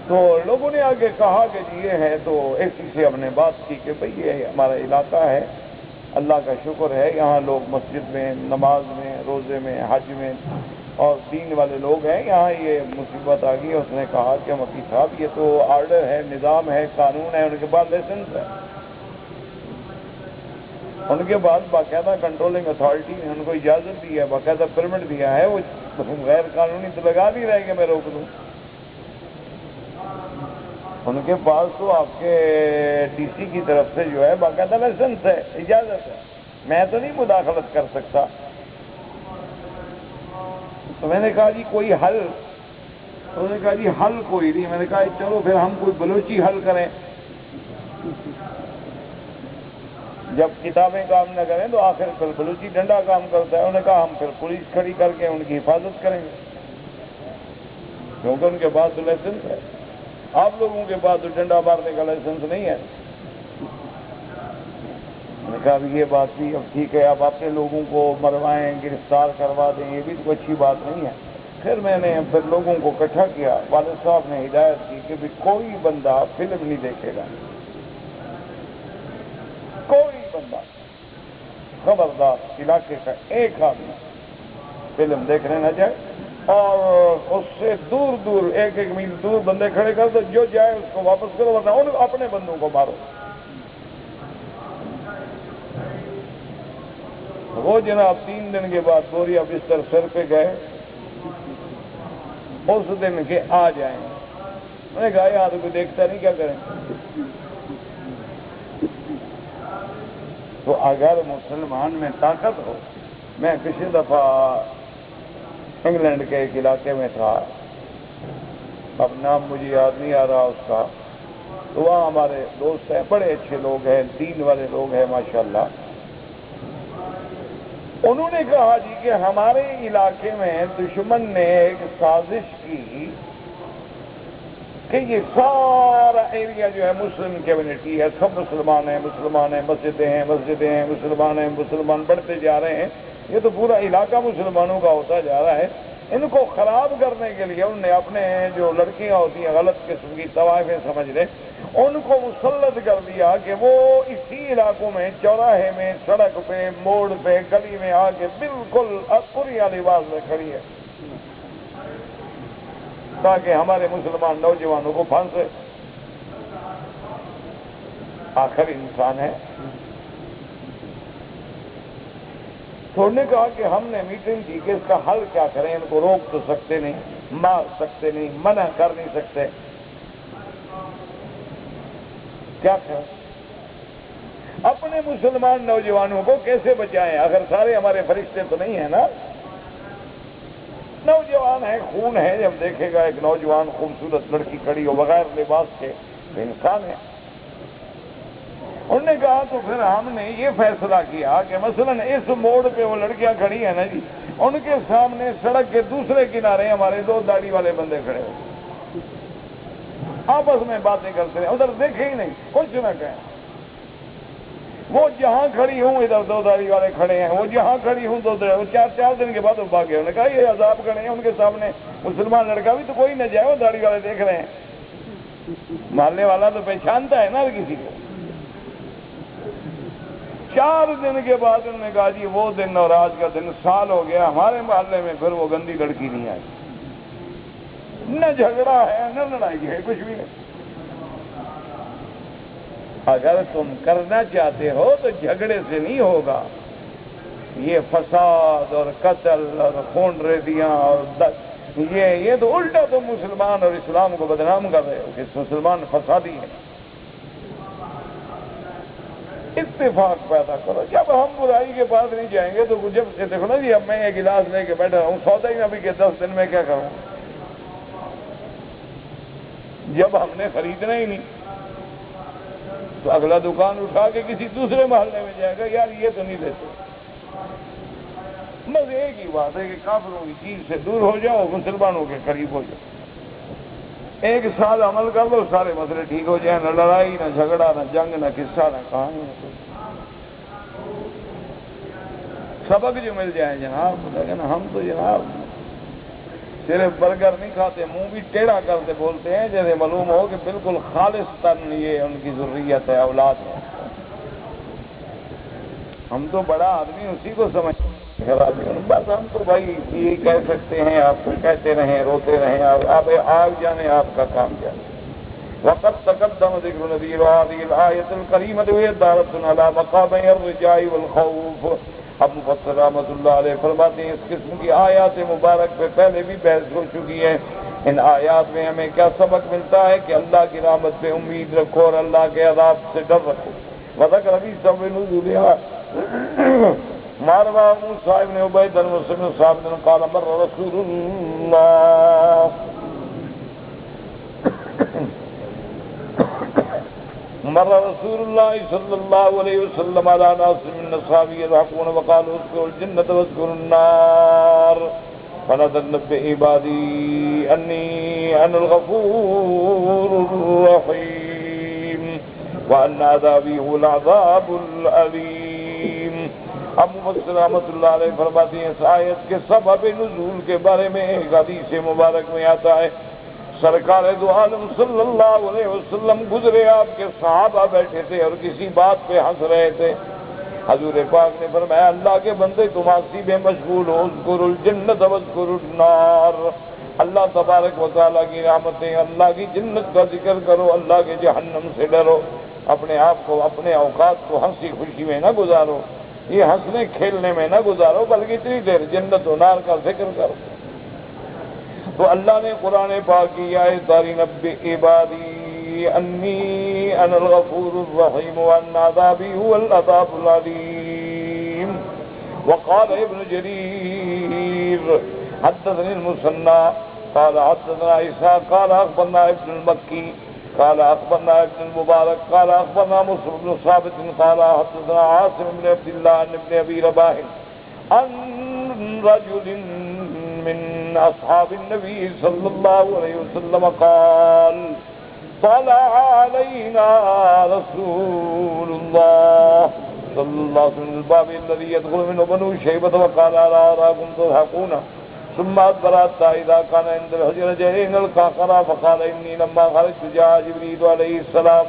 تو لوگوں نے آگے کہا کہ یہ ہے، تو ایسی سے ہم نے بات کی کہ بھئی یہ ہمارا علاقہ ہے، اللہ کا شکر ہے یہاں لوگ مسجد میں، نماز میں، روزے میں، حج میں اور دین والے لوگ ہیں، یہاں یہ مصیبت آ گئی۔ اس نے کہا کہ مکی صاحب یہ تو آرڈر ہے، نظام ہے، قانون ہے، ان کے بعد لائسنس ہے، ان کے بعد باقاعدہ کنٹرولنگ اتھارٹی نے ان کو اجازت دی ہے، باقاعدہ پرمٹ دیا ہے، وہ غیر قانونی تو لگا نہیں رہے کہ میں روک دوں۔ ان کے پاس تو آپ کے ڈی سی کی طرف سے جو ہے باقاعدہ لائسنس ہے، اجازت ہے، میں تو نہیں مداخلت کر سکتا۔ تو میں نے کہا جی کوئی حل؟ انہوں نے کہا جی حل کوئی نہیں۔ میں نے کہا چلو پھر ہم کوئی بلوچی حل کریں، جب کتابیں کام نہ کریں تو آخر پھر بلوچی ڈنڈا کام کرتا ہے۔ انہوں نے کہا ہم پھر پولیس کھڑی کر کے ان کی حفاظت کریں گے، کیونکہ ان کے پاس تو لائسنس ہے، آپ لوگوں کے پاس تو ڈنڈا مارنے کا لائسنس نہیں ہے۔ میں نے کہا اب یہ بات بھی اب ٹھیک ہے، اب اپنے لوگوں کو مروائیں، گرفتار کروا دیں، یہ بھی تو اچھی بات نہیں ہے۔ پھر میں نے لوگوں کو اکٹھا کیا، والد صاحب نے ہدایت کی کہ بھی کوئی بندہ فلم نہیں دیکھے گا، کوئی بندہ، خبردار علاقے کا ایک آدمی فلم دیکھنے نہ جائے، اور اس سے دور دور ایک میل دور بندے کھڑے کر دو، جو جائے اس کو واپس کرو، ورنہ ان اپنے بندوں کو مارو۔ وہ جناب 3 دن کے بعد بوریا بستر سر پہ گئے، اس دن کے آ جائیں۔ میں نے کہا یار کوئی دیکھتا نہیں، کیا کریں؟ تو اگر مسلمان میں طاقت ہو، میں پچھلی دفعہ انگلینڈ کے ایک علاقے میں تھا، اب نام مجھے یاد نہیں آ رہا اس کا، تو وہاں ہمارے دوست ہیں، بڑے اچھے لوگ ہیں، دین والے لوگ ہیں ماشاءاللہ۔ انہوں نے کہا جی کہ ہمارے علاقے میں دشمن نے ایک سازش کی کہ یہ سارا ایریا جو ہے مسلم کمیونٹی ہے، سب مسلمان ہیں، مسجدیں ہیں، مسلمان بڑھتے جا رہے ہیں، یہ تو پورا علاقہ مسلمانوں کا ہوتا جا رہا ہے۔ ان کو خراب کرنے کے لیے انہوں نے اپنے جو لڑکیاں ہوتی ہیں غلط قسم کی طوائفیں سمجھ لیں، ان کو مسلط کر دیا کہ وہ اسی علاقوں میں چوراہے میں، سڑک پہ، موڑ پہ، گلی میں آ کے بالکل پوریا لباس میں کھڑی ہے تاکہ ہمارے مسلمان نوجوانوں کو پھانسے۔ آخر انسان ہے، تو انہوں نے کہا کہ ہم نے میٹنگ کی کہ اس کا حل کیا کریں، ان کو روک تو سکتے نہیں، مار سکتے نہیں، منع کر نہیں سکتے، کیا کریں؟ اپنے مسلمان نوجوانوں کو کیسے بچائیں؟ اگر سارے ہمارے فرشتے تو نہیں ہیں نا، نوجوان ہے، خون ہے، جب دیکھے گا ایک نوجوان خوبصورت لڑکی کھڑی ہو بغیر لباس کے تو انسان ہے۔ انہوں نے کہا تو پھر ہم نے یہ فیصلہ کیا کہ مثلا اس موڑ پہ وہ لڑکیاں کھڑی ہیں نا جی، ان کے سامنے سڑک کے دوسرے کنارے ہمارے دو داڑھی والے بندے کھڑے ہو، آپس میں باتیں کرتے ہیں، ادھر دیکھے ہی نہیں، کچھ نہ کہیں۔ وہ جہاں کھڑی ہوں ادھر دو داڑھی والے کھڑے ہیں، وہ جہاں کھڑی ہوں دو داڑھی، چار دن کے بعد وہ بھاگے۔ انہوں نے کہا یہ عذاب کرے ہیں ان کے سامنے، مسلمان لڑکا بھی تو کوئی نہ جائے، وہ داڑھی والے دیکھ رہے ہیں، ماننے والا تو پہچانتا ہے نا ہر کسی کو۔ 4 دن کے بعد انہوں نے کہا جی وہ دن اور آج کا دن سال ہو گیا، ہمارے محلے میں پھر وہ گندی لڑکی نہیں آئی، نہ جھگڑا ہے نہ لڑائی ہے، کچھ بھی نہیں۔ اگر تم کرنا چاہتے ہو تو جھگڑے سے نہیں ہوگا، یہ فساد اور قتل اور خون ریزیاں اور یہ تو الٹا تم مسلمان اور اسلام کو بدنام کر رہے ہو کہ مسلمان فسادی ہیں۔ اتفاق پیدا کرو، جب ہم برائی کے پاس نہیں جائیں گے تو جب سے دیکھو نا جی، اب میں یہ گلاس لے کے بیٹھا ہوں، سودا ہی نہ بھی کہ 10 دن میں کیا کروں، جب ہم نے خریدنا ہی نہیں تو اگلا دکان اٹھا کے کسی دوسرے محلے میں جائے گا، یار یہ تو نہیں دیتے۔ بس ایک ہی بات ہے کہ کافروں کی چیز سے دور ہو جاؤ، مسلمانوں کے قریب ہو جاؤ، 1 سال عمل کر لو، سارے مسئلے ٹھیک ہو جائیں، نہ لڑائی نہ جھگڑا نہ جنگ نہ قصہ نہ کہانی، سبق جو مل جائے جناب۔ لیکن ہم تو جناب صرف برگر نہیں کھاتے، منہ بھی ٹیڑھا کرتے بولتے ہیں، جیسے معلوم ہو کہ بالکل خالص تن یہ ان کی ذریت ہے، اولاد ہے۔ ہم تو بڑا آدمی اسی کو سمجھتے ہیں، بس ہم تو بھائی یہ کہہ سکتے ہیں، آپ کو کہتے رہیں، روتے رہیں، آپ آگ جانے آپ کا کام کیا۔ وقد تقدم ذکر نذیر هذه الآیۃ الکریمۃ دارۃ علی مقامِ الرجاء والخوف۔ اب مفسر رحمۃ اللہ علیہ فرماتے ہیں اس قسم کی آیات مبارک پہ پہلے بھی بحث ہو چکی ہے۔ ان آیات میں ہمیں کیا سبق ملتا ہے کہ اللہ کی رحمت پہ امید رکھو اور اللہ کے عذاب سے ڈر رکھو۔ وذکر ابی سبب نزولها ماروا موسیٰ ابن عبید المسلم صاحب نے قال مر رسول اللہ مر رسول اللہ صلی اللہ علیہ وسلم علی ناس من اصحابہ یضحکون وقالوا اذکروا الجنة واذکروا النار فنبئ عبادی انی انا الغفور الرحیم وان عذابی هو العذاب العلیم۔ اب مفسر رحمۃ اللہ علیہ فرماتی ہیں اس آیت کے سبب نزول کے بارے میں ایک حدیث مبارک میں آتا ہے، سرکار دو عالم صلی اللہ علیہ وسلم گزرے، آپ کے صحابہ بیٹھے تھے اور کسی بات پہ ہنس رہے تھے۔ حضور پاک نے فرمایا اللہ کے بندے تم اسی میں مشغول ہو، اذکروا الجنۃ واذکروا النار، اللہ تبارک و تعالیٰ کی رحمتیں، اللہ کی جنت کا ذکر کرو، اللہ کے جہنم سے ڈرو، اپنے آپ کو اپنے اوقات کو ہنسی خوشی میں نہ گزارو، یہ ہنسنے کھیلنے میں نہ گزارو، بلکہ اتنی دیر جنت و نار کا ذکر کرو۔ تو اللہ نے قرآن پاک کی آیت داری نبئ عبادی انی انا الغفور الرحیم وان عذابی هو العذاب العلیم۔ وقال ابن جریر حدثني المثنى قال حدثنا عيسى قال اخبرنا ابن المكي قال اخبرنا ابن المبارك قال اخبرنا مسلم بن ثابت قال حدثنا عاصم بن عبد الله عن ابن ابي رباح عن رجل من اصحاب النبي صلى الله عليه وسلم قال طلع علينا رسول الله صلى الله عليه وسلم الباب الذي يدخل منه بنو شيبة وقال لا أراكم تضحكون ثم أدبر حتى إذا كان عند الحجرتين القاقرة فقال إني لما خرجت جاء جبريل عليه السلام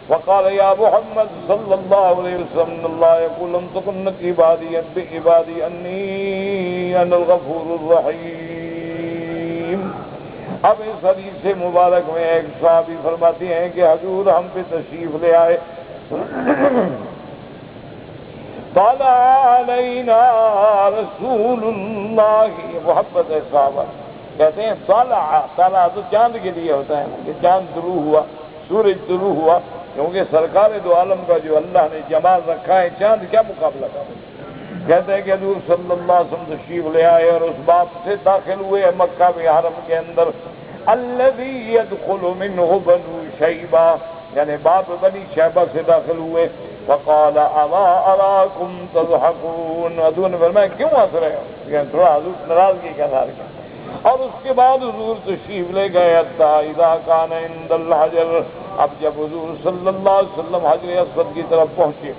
وقال يا محمد صلى الله عليه وسلم إن الله يقول لم تكن عبادي بعبادي أني أنا الغفور الرحيم۔ اب اس حدیث مبارک میں ایک صحابی فرماتے ہیں کہ حضور ہم پہ تشریف لے آئے، طلع علینا رسول اللہ، محبت ہے صحابہ، کہتے ہیں طلع تو چاند کے لیے ہوتا ہے کہ چاند طلوع ہوا، سورج طلوع ہوا، کیونکہ سرکار دو عالم کا جو اللہ نے جمال رکھا ہے، چاند کیا مقابلہ کرے۔ کہتے ہیں کہ حضور صلی اللہ علیہ وسلم تشریف لے آئے اور اس باب سے داخل ہوئے مکہ میں حرم کے اندر، الذی يدخل منہ بنو شیبہ، یعنی باب بنی شیبہ سے داخل ہوئے، فقال اما اراکم تضحکون، حضور نے فرمایا کیوں ہنس رہے ہو، یعنی تھوڑا حضور ناراضگی کا اظہار کیا۔ اور اس کے بعد حضور تشریف لے گئے حتی اذا کان عند الحجر، اب جب حضور صلی اللہ علیہ وسلم حجر اسود کی طرف پہنچے،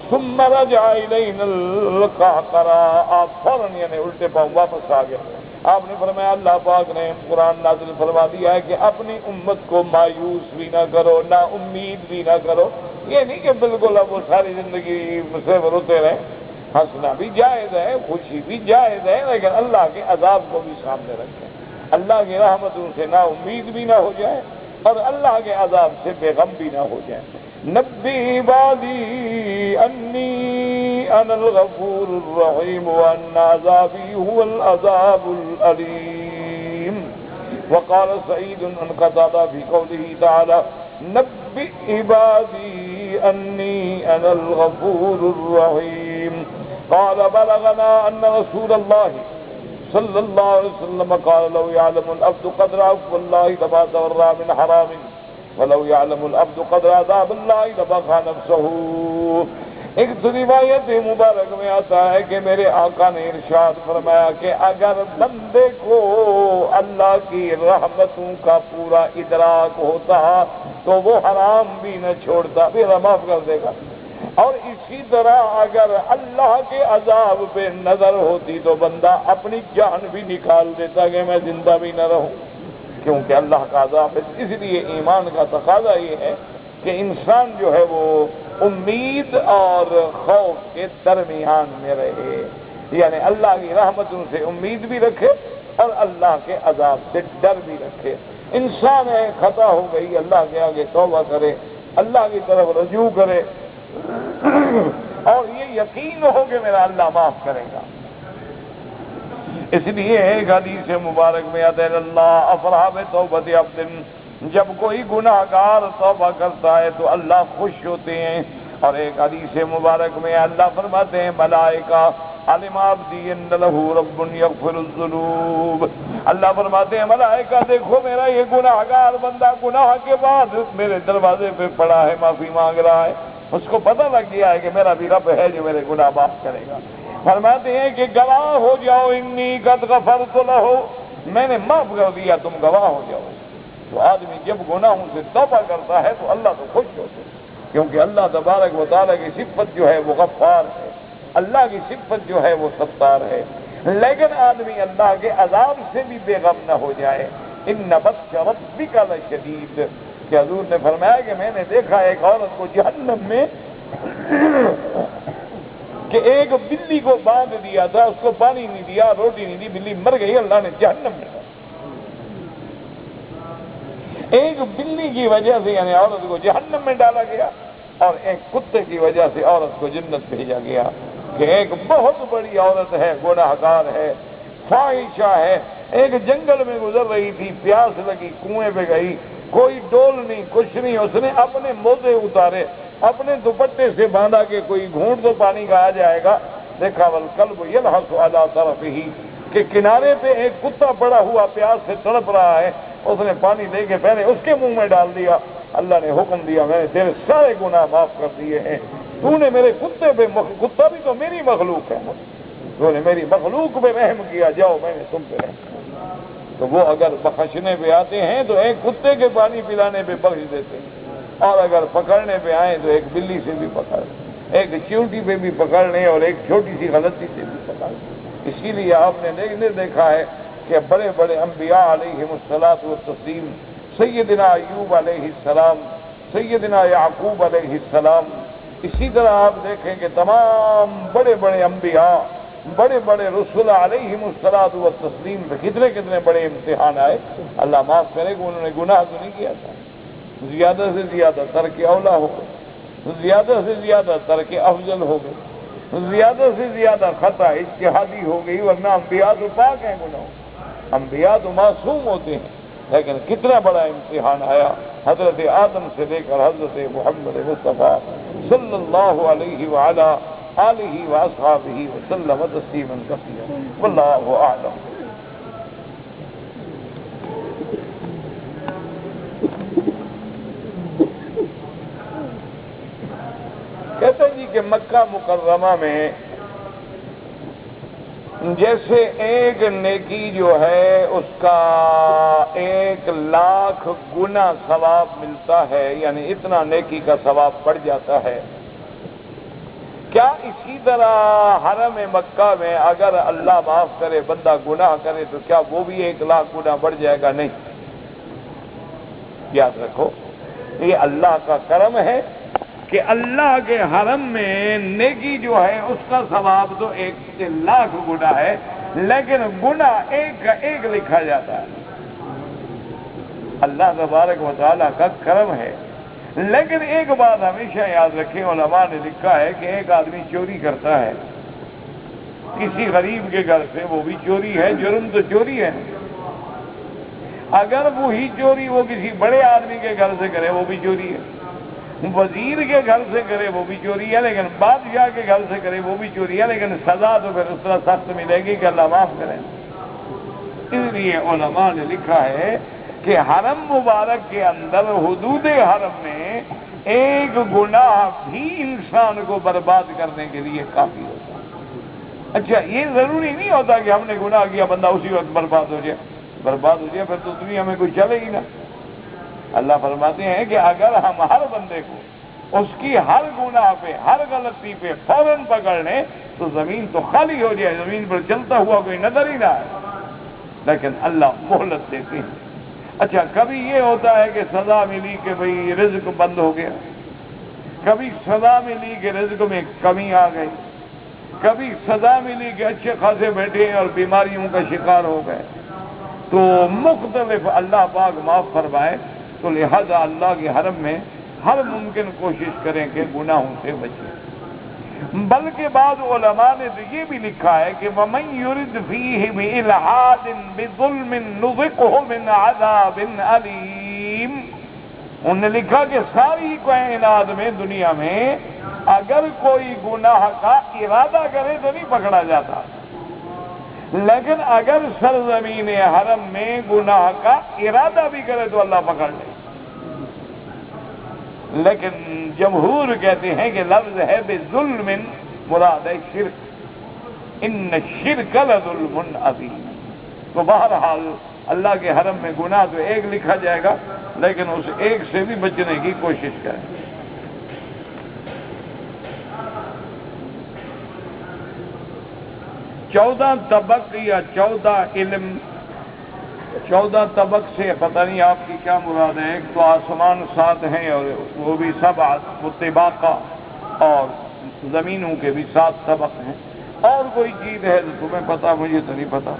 ثم رجع الینا القہقرہ، آپ فوراً یعنی الٹے پاؤں واپس آ گئے۔ آپ نے فرمایا اللہ پاک نے قرآن نازل فرما دیا ہے کہ اپنی امت کو مایوس بھی نہ کرو، نا امید بھی نہ کرو، یہ نہیں کہ بالکل اب وہ ساری زندگی سے روتے رہے، ہنسنا بھی جائز ہے، خوشی بھی جائز ہے، لیکن اللہ کے عذاب کو بھی سامنے رکھیں، اللہ کی رحمتوں سے نا امید بھی نہ ہو جائے اور اللہ کے عذاب سے بے غم بھی نہ ہو جائے۔ نبی عبادی انی انا الغفور الرحیم وان عذابی هو العذاب العلیم۔ وقال سعید عن قتادہ فی قوله تعالی نبی عبادی انی انا الغفور الرحیم۔ قال بلغنا ان رسول اللہ صلی اللہ علیہ وسلم قال لو يعلم العبد قدر عفو اللہ لما تورع من حرام ولو يعلم العبد قدر عذاب اللہ لبخى نفسه۔ ایک روایت مبارک میں آتا ہے کہ میرے آقا نے ارشاد فرمایا کہ اگر بندے کو اللہ کی رحمتوں کا پورا ادراک ہوتا تو وہ حرام بھی نہ چھوڑتا، پھر معاف کر دے گا، اور اسی طرح اگر اللہ کے عذاب پہ نظر ہوتی تو بندہ اپنی جان بھی نکال دیتا کہ میں زندہ بھی نہ رہوں، کیونکہ اللہ کا عذاب ہے۔ اس لیے ایمان کا تقاضا یہ ہے کہ انسان جو ہے وہ امید اور خوف کے درمیان میں رہے، یعنی اللہ کی رحمتوں سے امید بھی رکھے اور اللہ کے عذاب سے ڈر بھی رکھے۔ انسان ہے خطا ہو گئی، اللہ کے آگے توبہ کرے، اللہ کی طرف رجوع کرے اور یہ یقین ہو کہ میرا اللہ معاف کرے گا۔ اس لیے ایک حدیث مبارک میں آتا ہے اللہ افرح بتوبۃ عبد، جب کوئی گناہ گار توبہ کرتا ہے تو اللہ خوش ہوتے ہیں، اور ایک حدیث مبارک میں اللہ فرماتے ہیں ملائکہ علم عبدی ان لہ رب یغفر الذنوب، اللہ فرماتے ہیں ملائکہ دیکھو میرا یہ گناہ گار بندہ گناہ کے بعد میرے دروازے پہ پڑا ہے، معافی مانگ رہا ہے، اس کو پتہ لگ گیا ہے کہ میرا بھی رب ہے جو میرے گناہ معاف کرے گا۔ فرماتے ہیں کہ گواہ ہو جاؤ انی قد غفرت لہ، میں نے معاف کر دیا، تم گواہ ہو جاؤ۔ تو آدمی جب گناہوں سے توبہ کرتا ہے تو اللہ تو خوش ہوتے ہیں، کیونکہ اللہ تبارک و تعالیٰ کی صفت جو ہے وہ غفار ہے، اللہ کی صفت جو ہے وہ ستار ہے۔ لیکن آدمی اللہ کے عذاب سے بھی بے غم نہ ہو جائے، ان بطش ربک لشدید، کہ حضور نے فرمایا کہ میں نے دیکھا ایک عورت کو جہنم میں کہ ایک بلی کو باندھ دیا تھا، اس کو پانی نہیں دیا، روٹی نہیں دی، بلی مر گئی، اللہ نے جہنم میں ڈالا۔ ایک بلی کی وجہ سے یعنی عورت کو جہنم میں ڈالا گیا، اور ایک کتے کی وجہ سے عورت کو جنت بھیجا گیا، کہ ایک بہت بڑی عورت ہے، گناہ گار ہے، فاحشہ ہے، ایک جنگل میں گزر رہی تھی، پیاس لگی، کنویں پہ گئی، کوئی ڈول نہیں، کچھ نہیں، اس نے اپنے موزے اتارے، اپنے دوپٹے سے باندھا کہ کوئی گھونٹ تو پانی کا آ جائے گا، دیکھا والکلب یلحس علی طرفہ، کہ کنارے پہ ایک کتا پڑا ہوا پیاس سے تڑپ رہا ہے، اس نے پانی لے کے پہلے اس کے منہ میں ڈال دیا، اللہ نے حکم دیا میں نے تیرے سارے گناہ معاف کر دیے ہیں، تو نے میرے کتے پہ، کتا بھی تو میری مخلوق ہے، تو نے میری مخلوق پہ رحم کیا، جاؤ میں نے تم پہ رحم کیا۔ تو وہ اگر بخشنے پہ آتے ہیں تو ایک کتے کے پانی پلانے پہ بخش دیتے ہیں، اور اگر پکڑنے پہ آئیں تو ایک بلی سے بھی پکڑ لیں، ایک چیونٹی پہ بھی پکڑ لیں، اور ایک چھوٹی سی غلطی سے بھی پکڑ لیں۔ اسی لیے آپ نے دیکھا ہے کہ بڑے بڑے انبیاء علیہم الصلاۃ والتسلیم، سیدنا ایوب علیہ السلام، سیدنا یعقوب علیہ السلام، اسی طرح آپ دیکھیں کہ تمام بڑے بڑے انبیاء، بڑے بڑے رسول علیہم الصلاۃ والتسلیم پہ کتنے بڑے امتحان آئے، اللہ معاف کرے کہ انہوں نے گناہ تو نہیں کیا تھا، زیادہ سے زیادہ ترک اولا ہو گئے، زیادہ سے زیادہ ترک افضل ہو گئے، زیادہ سے زیادہ خطا اجتہادی ہو گئی، ورنہ انبیاء تو پاک ہیں گناہوں، انبیاء تو معصوم ہوتے ہیں، لیکن کتنا بڑا امتحان آیا حضرت آدم سے لے کر حضرت محمد مصطفیٰ صلی اللہ علیہ وعلا آلہ واصحابہ وسلم تسلیما کثیرا واللہ اعلم۔ کہتے ہیں جی کہ مکہ مکرمہ میں جیسے ایک نیکی جو ہے اس کا 1,00,000 گنا ثواب ملتا ہے، یعنی اتنا نیکی کا ثواب بڑھ جاتا ہے، کیا اسی طرح حرم مکہ میں اگر اللہ معاف کرے بندہ گناہ کرے تو کیا وہ بھی 1,00,000 گنا بڑھ جائے گا؟ نہیں، یاد رکھو یہ اللہ کا کرم ہے کہ اللہ کے حرم میں نیکی جو ہے اس کا ثواب تو 1,00,000 گنا ہے، لیکن گنا ایک کا ایک لکھا جاتا ہے۔ اللہ تبارک و تعالیٰ کا کرم ہے، لیکن ایک بات ہمیشہ یاد رکھیں، علماء نے لکھا ہے کہ ایک آدمی چوری کرتا ہے کسی غریب کے گھر سے، وہ بھی چوری ہے، جرم تو چوری ہے۔ اگر وہی چوری وہ کسی بڑے آدمی کے گھر سے کرے وہ بھی چوری ہے، وزیر کے گھر سے کرے وہ بھی چوری ہے، لیکن بادشاہ کے گھر سے کرے وہ بھی چوری ہے، لیکن سزا تو پھر اس طرح سخت ملے گی کہ اللہ معاف کرے۔ اس لیے علماء نے لکھا ہے کہ حرم مبارک کے اندر حدود حرم میں ایک گناہ بھی انسان کو برباد کرنے کے لیے کافی ہوتا ہے۔ اچھا، یہ ضروری نہیں ہوتا کہ ہم نے گناہ کیا بندہ اسی وقت برباد ہو جائے، برباد ہو جائے پھر تو دنیا میں کوئی چلے گی نا۔ اللہ فرماتے ہیں کہ اگر ہم ہر بندے کو اس کی ہر گناہ پہ، ہر غلطی پہ فوراً پکڑ لیں تو زمین تو خالی ہو جائے، زمین پر چلتا ہوا کوئی نظر ہی نہ آئے، لیکن اللہ مہلت دیتے ہیں۔ اچھا، کبھی یہ ہوتا ہے کہ سزا ملی کہ بھئی رزق بند ہو گیا، کبھی سزا ملی کہ رزق میں کمی آ گئی، کبھی سزا ملی کہ اچھے خاصے بیٹھے اور بیماریوں کا شکار ہو گئے، تو مختلف اللہ پاک معاف فرمائے، تو لہذا اللہ کے حرم میں ہر ممکن کوشش کریں کہ گناہوں سے بچیں۔ بلکہ بعض علماء نے تو یہ بھی لکھا ہے کہ وَمَن يُرِدْ فِيهِ بِإِلْحَادٍ بِظُلْمٍ نُذِقْهُ مِنْ عَذَابٍ أَلِيمٍ۔ انہوں نے لکھا کہ ساری کائنات میں دنیا میں اگر کوئی گناہ کا ارادہ کرے تو نہیں پکڑا جاتا، لیکن اگر سرزمین حرم میں گناہ کا ارادہ بھی کرے تو اللہ پکڑ لے۔ لیکن جمہور کہتے ہیں کہ لفظ ہے بظلم، مراد ہے شرک، ان الشرک لظلم عظیم۔ تو بہرحال اللہ کے حرم میں گناہ تو ایک لکھا جائے گا، لیکن اس ایک سے بھی بچنے کی کوشش کریں۔ چودہ طبق یا 14 علم، 14 طبق سے پتہ نہیں آپ کی کیا مراد ہے۔ ایک تو آسمان 7 ہیں اور وہ بھی 7 متباقہ، اور زمینوں کے بھی 7 طبق ہیں، اور کوئی چیز ہے تو تمہیں پتہ، مجھے تو نہیں پتہ۔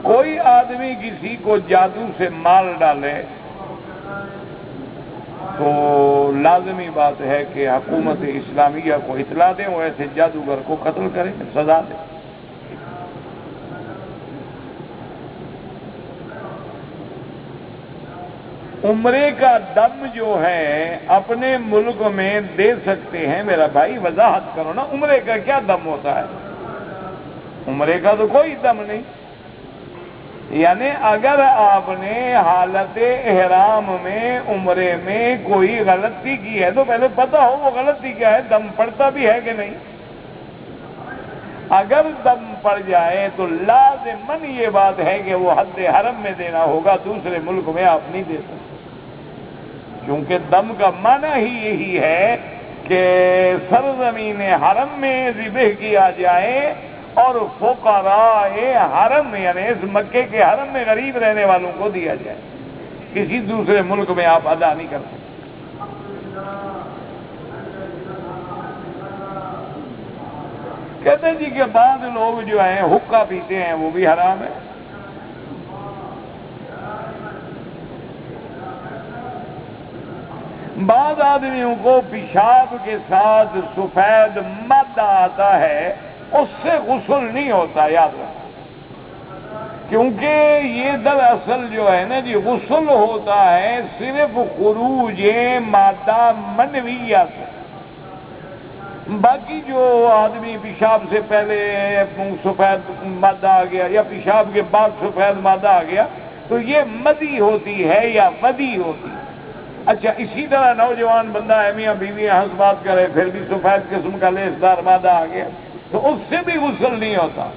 کوئی آدمی کسی کو جادو سے مار ڈالے تو لازمی بات ہے کہ حکومت اسلامیہ کو اطلاع دیں، وہ ایسے جادوگر کو قتل کریں، سزا دیں۔ عمرے کا دم جو ہے اپنے ملک میں دے سکتے ہیں؟ میرا بھائی وضاحت کرو نا، عمرے کا کیا دم ہوتا ہے؟ عمرے کا تو کوئی دم نہیں، یعنی اگر آپ نے حالت احرام میں عمرے میں کوئی غلطی کی ہے تو پہلے پتہ ہو وہ غلطی کیا ہے، دم پڑتا بھی ہے کہ نہیں۔ اگر دم پڑ جائے تو لازماً یہ بات ہے کہ وہ حد حرم میں دینا ہوگا، دوسرے ملک میں آپ نہیں دے سکتے، کیونکہ دم کا معنی ہی یہی ہے کہ سرزمین حرم میں ذبح کیا جائے اور فقراء حرم یعنی اس مکے کے حرم میں غریب رہنے والوں کو دیا جائے، کسی دوسرے ملک میں آپ ادا نہیں کر سکتے۔ کہتے ہیں جی کہ بعض لوگ جو ہیں حقہ پیتے ہیں، وہ بھی حرام ہے۔ بعض آدمیوں کو پیشاب کے ساتھ سفید مادہ آتا ہے، اس سے غسل نہیں ہوتا، یاد رکھیں، کیونکہ یہ دراصل جو ہے نا جی، غسل ہوتا ہے صرف خروج مادہ منویہ سے۔ باقی جو آدمی پیشاب سے پہلے سفید مادہ آ گیا یا پیشاب کے بعد سفید مادہ آ گیا تو یہ مدی ہوتی ہے یا ودی ہوتی ہے۔ اچھا، اسی طرح نوجوان بندہ ہے، میاں بیوی ہنس بات کرے، پھر بھی سفید قسم کا لیسدار مادہ آ گیا تو اس سے بھی غسل نہیں ہوتا۔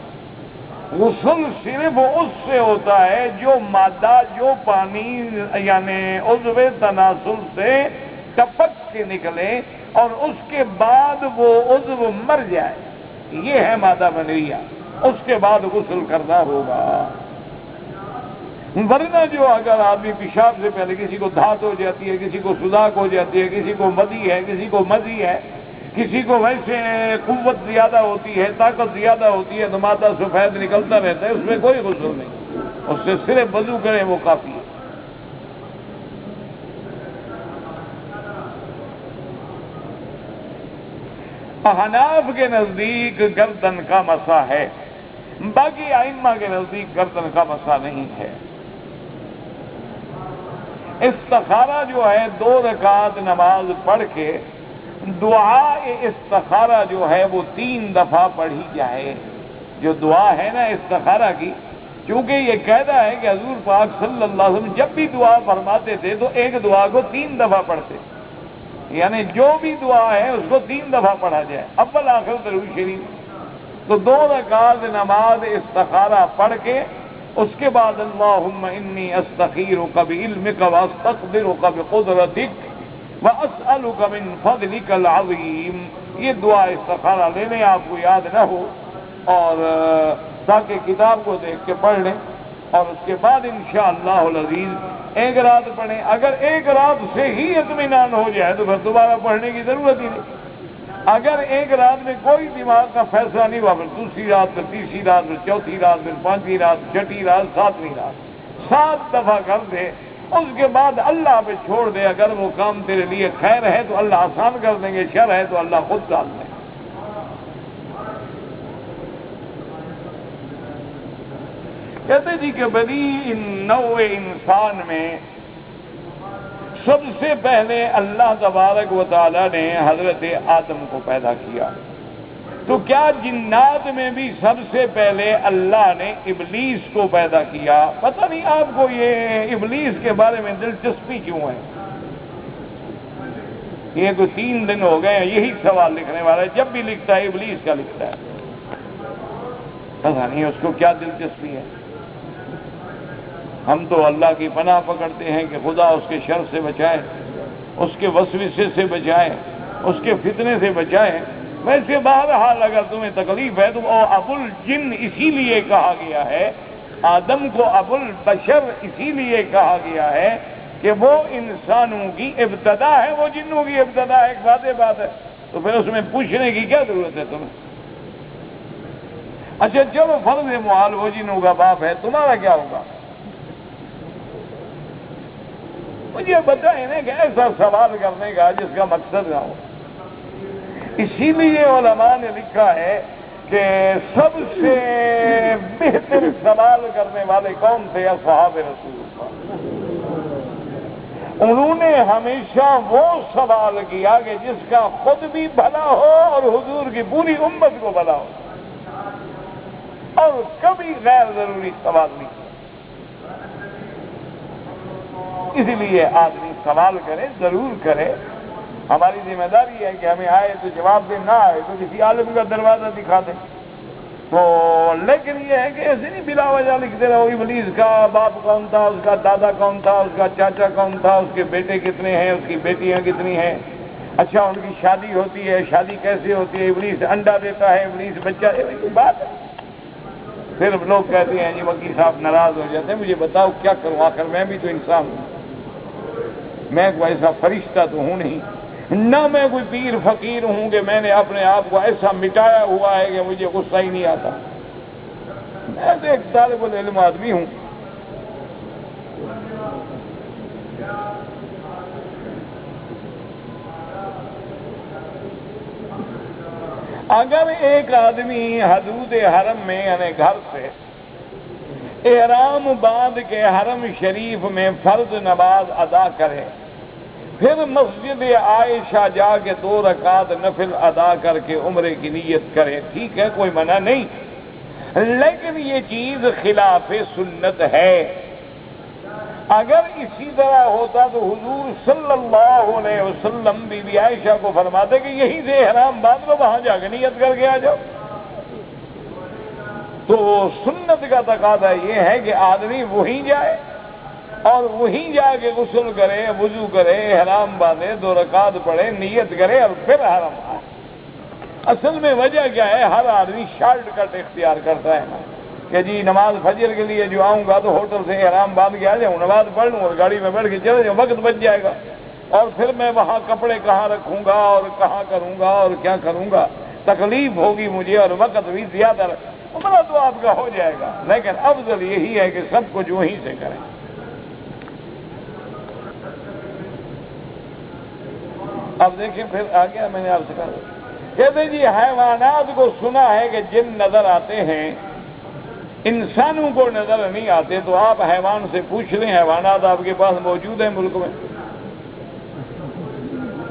غسل صرف اس سے ہوتا ہے جو مادہ، جو پانی یعنی عضو تناسل سے ٹپک کے نکلے اور اس کے بعد وہ عضو مر جائے، یہ ہے مادہ منویہ، اس کے بعد غسل کرنا ہوگا۔ ورنہ جو اگر آدمی پیشاب سے پہلے کسی کو دھات ہو جاتی ہے، کسی کو سوزاک ہو جاتی ہے، کسی کو مدی ہے، کسی کو مزی ہے، کسی کو ویسے قوت زیادہ ہوتی ہے، طاقت زیادہ ہوتی ہے تو مادہ سفید نکلتا رہتا ہے، اس میں کوئی غسل نہیں، اس سے صرف وضو کریں وہ کافی ہے۔ احناف کے نزدیک گردن کا مسح ہے، باقی ائمہ کے نزدیک گردن کا مسح نہیں ہے۔ استخارہ جو ہے 2 رکعت نماز پڑھ کے دعا استخارہ جو ہے وہ 3 دفعہ پڑھی جائے۔ جو دعا ہے نا استخارہ کی، چونکہ یہ قاعدہ ہے کہ حضور پاک صلی اللہ علیہ وسلم جب بھی دعا فرماتے تھے تو ایک دعا کو 3 دفعہ پڑھتے، یعنی جو بھی دعا ہے اس کو 3 دفعہ پڑھا جائے، اول آخر درود شریف۔ تو 2 رکعت نماز استخارہ پڑھ کے اس کے بعد اللہم انی استخیرک بعلمک واستقدرک بقدرتک واسألک من فضلک العظیم، یہ دعا استخارہ لے لیں، آپ کو یاد نہ ہو، اور تاکہ کتاب کو دیکھ کے پڑھ لیں، اور اس کے بعد انشاءاللہ العزیز ایک رات پڑھیں۔ اگر ایک رات سے ہی اطمینان ہو جائے تو پھر دوبارہ پڑھنے کی ضرورت ہی نہیں۔ اگر ایک رات میں کوئی دماغ کا فیصلہ نہیں ہوا، پھر دوسری رات، پھر تیسری رات، پھر چوتھی رات، پھر 5ویں رات، 6ٹھی رات، 7ویں رات، 7 دفعہ کر دے، اس کے بعد اللہ پہ چھوڑ دے۔ اگر وہ کام تیرے لیے خیر ہے تو اللہ آسان کر دیں گے، شر ہے تو اللہ خود ڈال دیں گے۔ کہتے جی کہ بنی نوع انسان میں سب سے پہلے اللہ تبارک و تعالی نے حضرت آدم کو پیدا کیا، تو کیا جنات میں بھی سب سے پہلے اللہ نے ابلیس کو پیدا کیا؟ پتہ نہیں آپ کو یہ ابلیس کے بارے میں دلچسپی کیوں ہے؟ یہ تو 3 دن ہو گئے یہی سوال لکھنے والا ہے، جب بھی لکھتا ہے ابلیس کا لکھتا ہے، پتہ نہیں اس کو کیا دلچسپی ہے۔ ہم تو اللہ کی پناہ پکڑتے ہیں کہ خدا اس کے شر سے بچائے، اس کے وسوسے سے بچائے، اس کے فتنے سے بچائے۔ ویسے بہرحال اگر تمہیں تکلیف ہے تو ابو الجن اسی لیے کہا گیا ہے، آدم کو ابو البشر اسی لیے کہا گیا ہے کہ وہ انسانوں کی ابتدا ہے، وہ جنوں کی ابتدا ہے، ایک واضح بات ہے، تو پھر اس میں پوچھنے کی کیا ضرورت ہے تمہیں؟ اچھا چلو فرض محال وہ جنوں کا باپ ہے، تمہارا کیا ہوگا؟ مجھے بتائیں نا کہ ایسا سوال کرنے کا جس کا مقصد نہ ہو۔ اسی لیے علماء نے لکھا ہے کہ سب سے بہتر سوال کرنے والے کون تھے؟ اصحاب رسول اللہ۔ انہوں نے ہمیشہ وہ سوال کیا کہ جس کا خود بھی بھلا ہو اور حضور کی پوری امت کو بھلا ہو، اور کبھی غیر ضروری سوال نہیں کیا۔ اسی لیے آدمی سوال کرے، ضرور کرے، ہماری ذمہ داری ہے کہ ہمیں آئے تو جواب دیں، نہ آئے تو کسی عالم کا دروازہ دکھا دیں۔ تو لیکن یہ ہے کہ ایسے نہیں بلا وجہ لکھتے رہو ابلیس کا باپ کون تھا، اس کا دادا کون تھا، اس کا چاچا کون تھا، اس کے بیٹے کتنے ہیں، اس کی بیٹیاں کتنی ہیں، اچھا ان کی شادی ہوتی ہے، شادی کیسے ہوتی ہے، ابلیس انڈا دیتا ہے، ابلیس بچہ، یہ کوئی بات ہے؟ پھر لوگ کہتے ہیں جی وکیل صاحب ناراض ہو جاتے ہیں، مجھے بتاؤ کیا کروں، آخر میں بھی تو انسان ہوں، میں کوئی ایسا فرشتہ تو ہوں نہیں، نہ میں کوئی پیر فقیر ہوں کہ میں نے اپنے آپ کو ایسا مٹایا ہوا ہے کہ مجھے غصہ ہی نہیں آتا، میں تو ایک طالب العلم آدمی ہوں۔ اگر ایک آدمی حدود حرم میں یعنی گھر سے احرام باندھ کے حرم شریف میں فرض نماز ادا کرے، پھر مسجد عائشہ جا کے 2 رکعت نفل ادا کر کے عمرے کی نیت کرے، ٹھیک ہے، کوئی منع نہیں، لیکن یہ چیز خلاف سنت ہے۔ اگر اسی طرح ہوتا تو حضور صلی اللہ علیہ وسلم بی بی عائشہ کو فرماتے کہ یہیں سے احرام باندھ لو، وہاں جا کے نیت کر کے آ جاؤ۔ تو سنت کا تقاضا یہ ہے کہ آدمی وہیں جائے اور وہیں جا کے غسل کرے، وضو کرے، احرام باندھے، 2 رکعت پڑھے، نیت کرے اور پھر حرم آئے۔ اصل میں وجہ کیا ہے؟ ہر آدمی شارٹ کٹ اختیار کرتا ہے کہ جی نماز فجر کے لیے جو آؤں گا تو ہوٹل سے احرام باندھ کے آ جاؤں، نماز پڑھ لوں اور گاڑی میں بیٹھ کے چلے جاؤں، وقت بچ جائے گا، اور پھر میں وہاں کپڑے کہاں رکھوں گا اور کہاں کروں گا اور کیا کروں گا، تکلیف ہوگی مجھے اور وقت بھی زیادہ عمرہ تو آپ کا ہو جائے گا، لیکن افضل یہی ہے کہ سب کچھ وہیں سے کریں۔ اب دیکھیں پھر آ گیا، میں نے آپ سے کہا کہتے جی حیوانات کو سنا ہے کہ جن نظر آتے ہیں، انسانوں کو نظر نہیں آتے، تو آپ حیوان سے پوچھ لیں، حیوانات آپ کے پاس موجود ہیں ملک میں،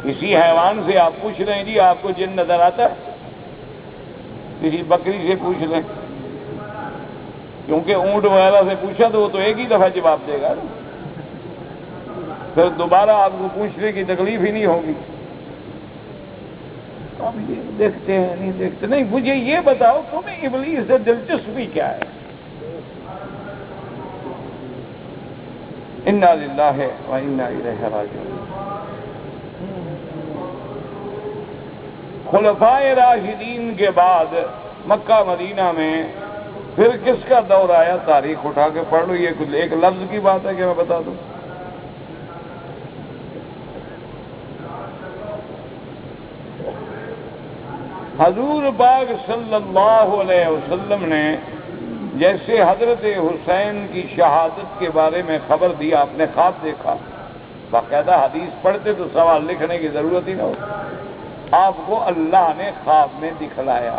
کسی حیوان سے آپ پوچھ لیں جی آپ کو جن نظر آتا ہے، کسی بکری سے پوچھ لیں، کیونکہ اونٹ وغیرہ سے پوچھا تو وہ تو ایک ہی دفعہ جواب دے گا، پھر دوبارہ آپ کو پوچھنے کی تکلیف ہی نہیں ہوگی۔ اب یہ دیکھتے ہیں نہیں دیکھتے، نہیں، مجھے یہ بتاؤ تمہیں ابلیس سے دلچسپی کیا ہے؟ انا للہ و انا الیہ راجعون۔ خلفائے راشدین کے بعد مکہ مدینہ میں پھر کس کا دور آیا؟ تاریخ اٹھا کے پڑھ لو، یہ ایک لفظ کی بات ہے کہ میں بتا دوں۔ حضور پاک صلی اللہ علیہ وسلم نے جیسے حضرت حسین کی شہادت کے بارے میں خبر دی، آپ نے خواب دیکھا، باقاعدہ حدیث پڑھتے تو سوال لکھنے کی ضرورت ہی نہ ہو، آپ کو اللہ نے خواب میں دکھلایا۔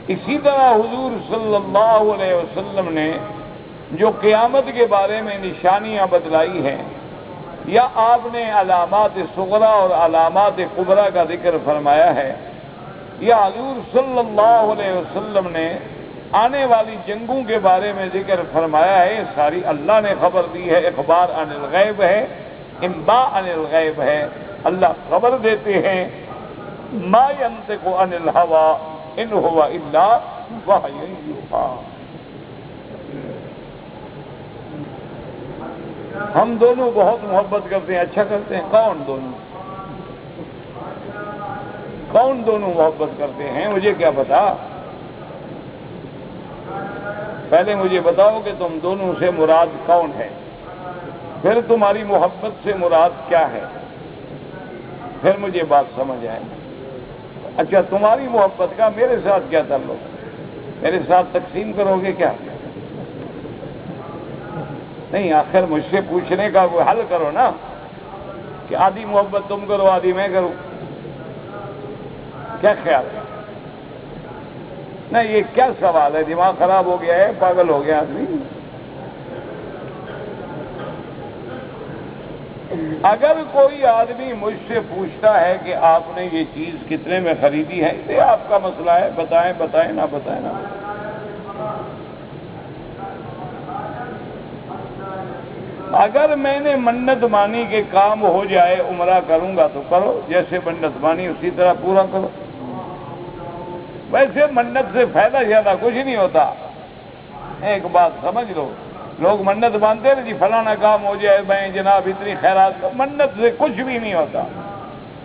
اسی طرح حضور صلی اللہ علیہ وسلم نے جو قیامت کے بارے میں نشانیاں بتلائی ہیں، یا آپ نے علامات صغرا اور علامات کبریٰ کا ذکر فرمایا ہے، یا حضور صلی اللہ علیہ وسلم نے آنے والی جنگوں کے بارے میں ذکر فرمایا ہے، ساری اللہ نے خبر دی ہے، اخبار عن الغیب ہے، انباء عن الغیب ہے، اللہ خبر دیتے ہیں، ما ینطق عن الہوی ان هو الا وحی یوحی۔ ہم دونوں بہت محبت کرتے ہیں، اچھا کرتے ہیں، کون دونوں؟ کون دونوں محبت کرتے ہیں؟ مجھے کیا پتا، پہلے مجھے بتاؤ کہ تم دونوں سے مراد کون ہے، پھر تمہاری محبت سے مراد کیا ہے، پھر مجھے بات سمجھ آئے۔ اچھا، تمہاری محبت کا میرے ساتھ کیا تعلق؟ میرے ساتھ تقسیم کرو گے کیا؟ نہیں، آخر مجھ سے پوچھنے کا کوئی حل کرو نا، کہ آدھی محبت تم کرو آدھی میں کروں، کیا خیال ہے؟ نہیں، یہ کیا سوال ہے؟ دماغ خراب ہو گیا ہے، پاگل ہو گیا آدمی۔ اگر کوئی آدمی مجھ سے پوچھتا ہے کہ آپ نے یہ چیز کتنے میں خریدی ہے، یہ آپ کا مسئلہ ہے، بتائیں بتائیں نہ بتائیں نہ۔ اگر میں نے منت مانی کہ کام ہو جائے عمرہ کروں گا تو کرو، جیسے منت مانی اسی طرح پورا کرو۔ ویسے منت سے فائدہ زیادہ کچھ نہیں ہوتا، ایک بات سمجھ لو، لوگ منت مانتے ہیں جی فلانا کام ہو جائے، میں جناب اتنی خیرات، منت سے کچھ بھی نہیں ہوتا۔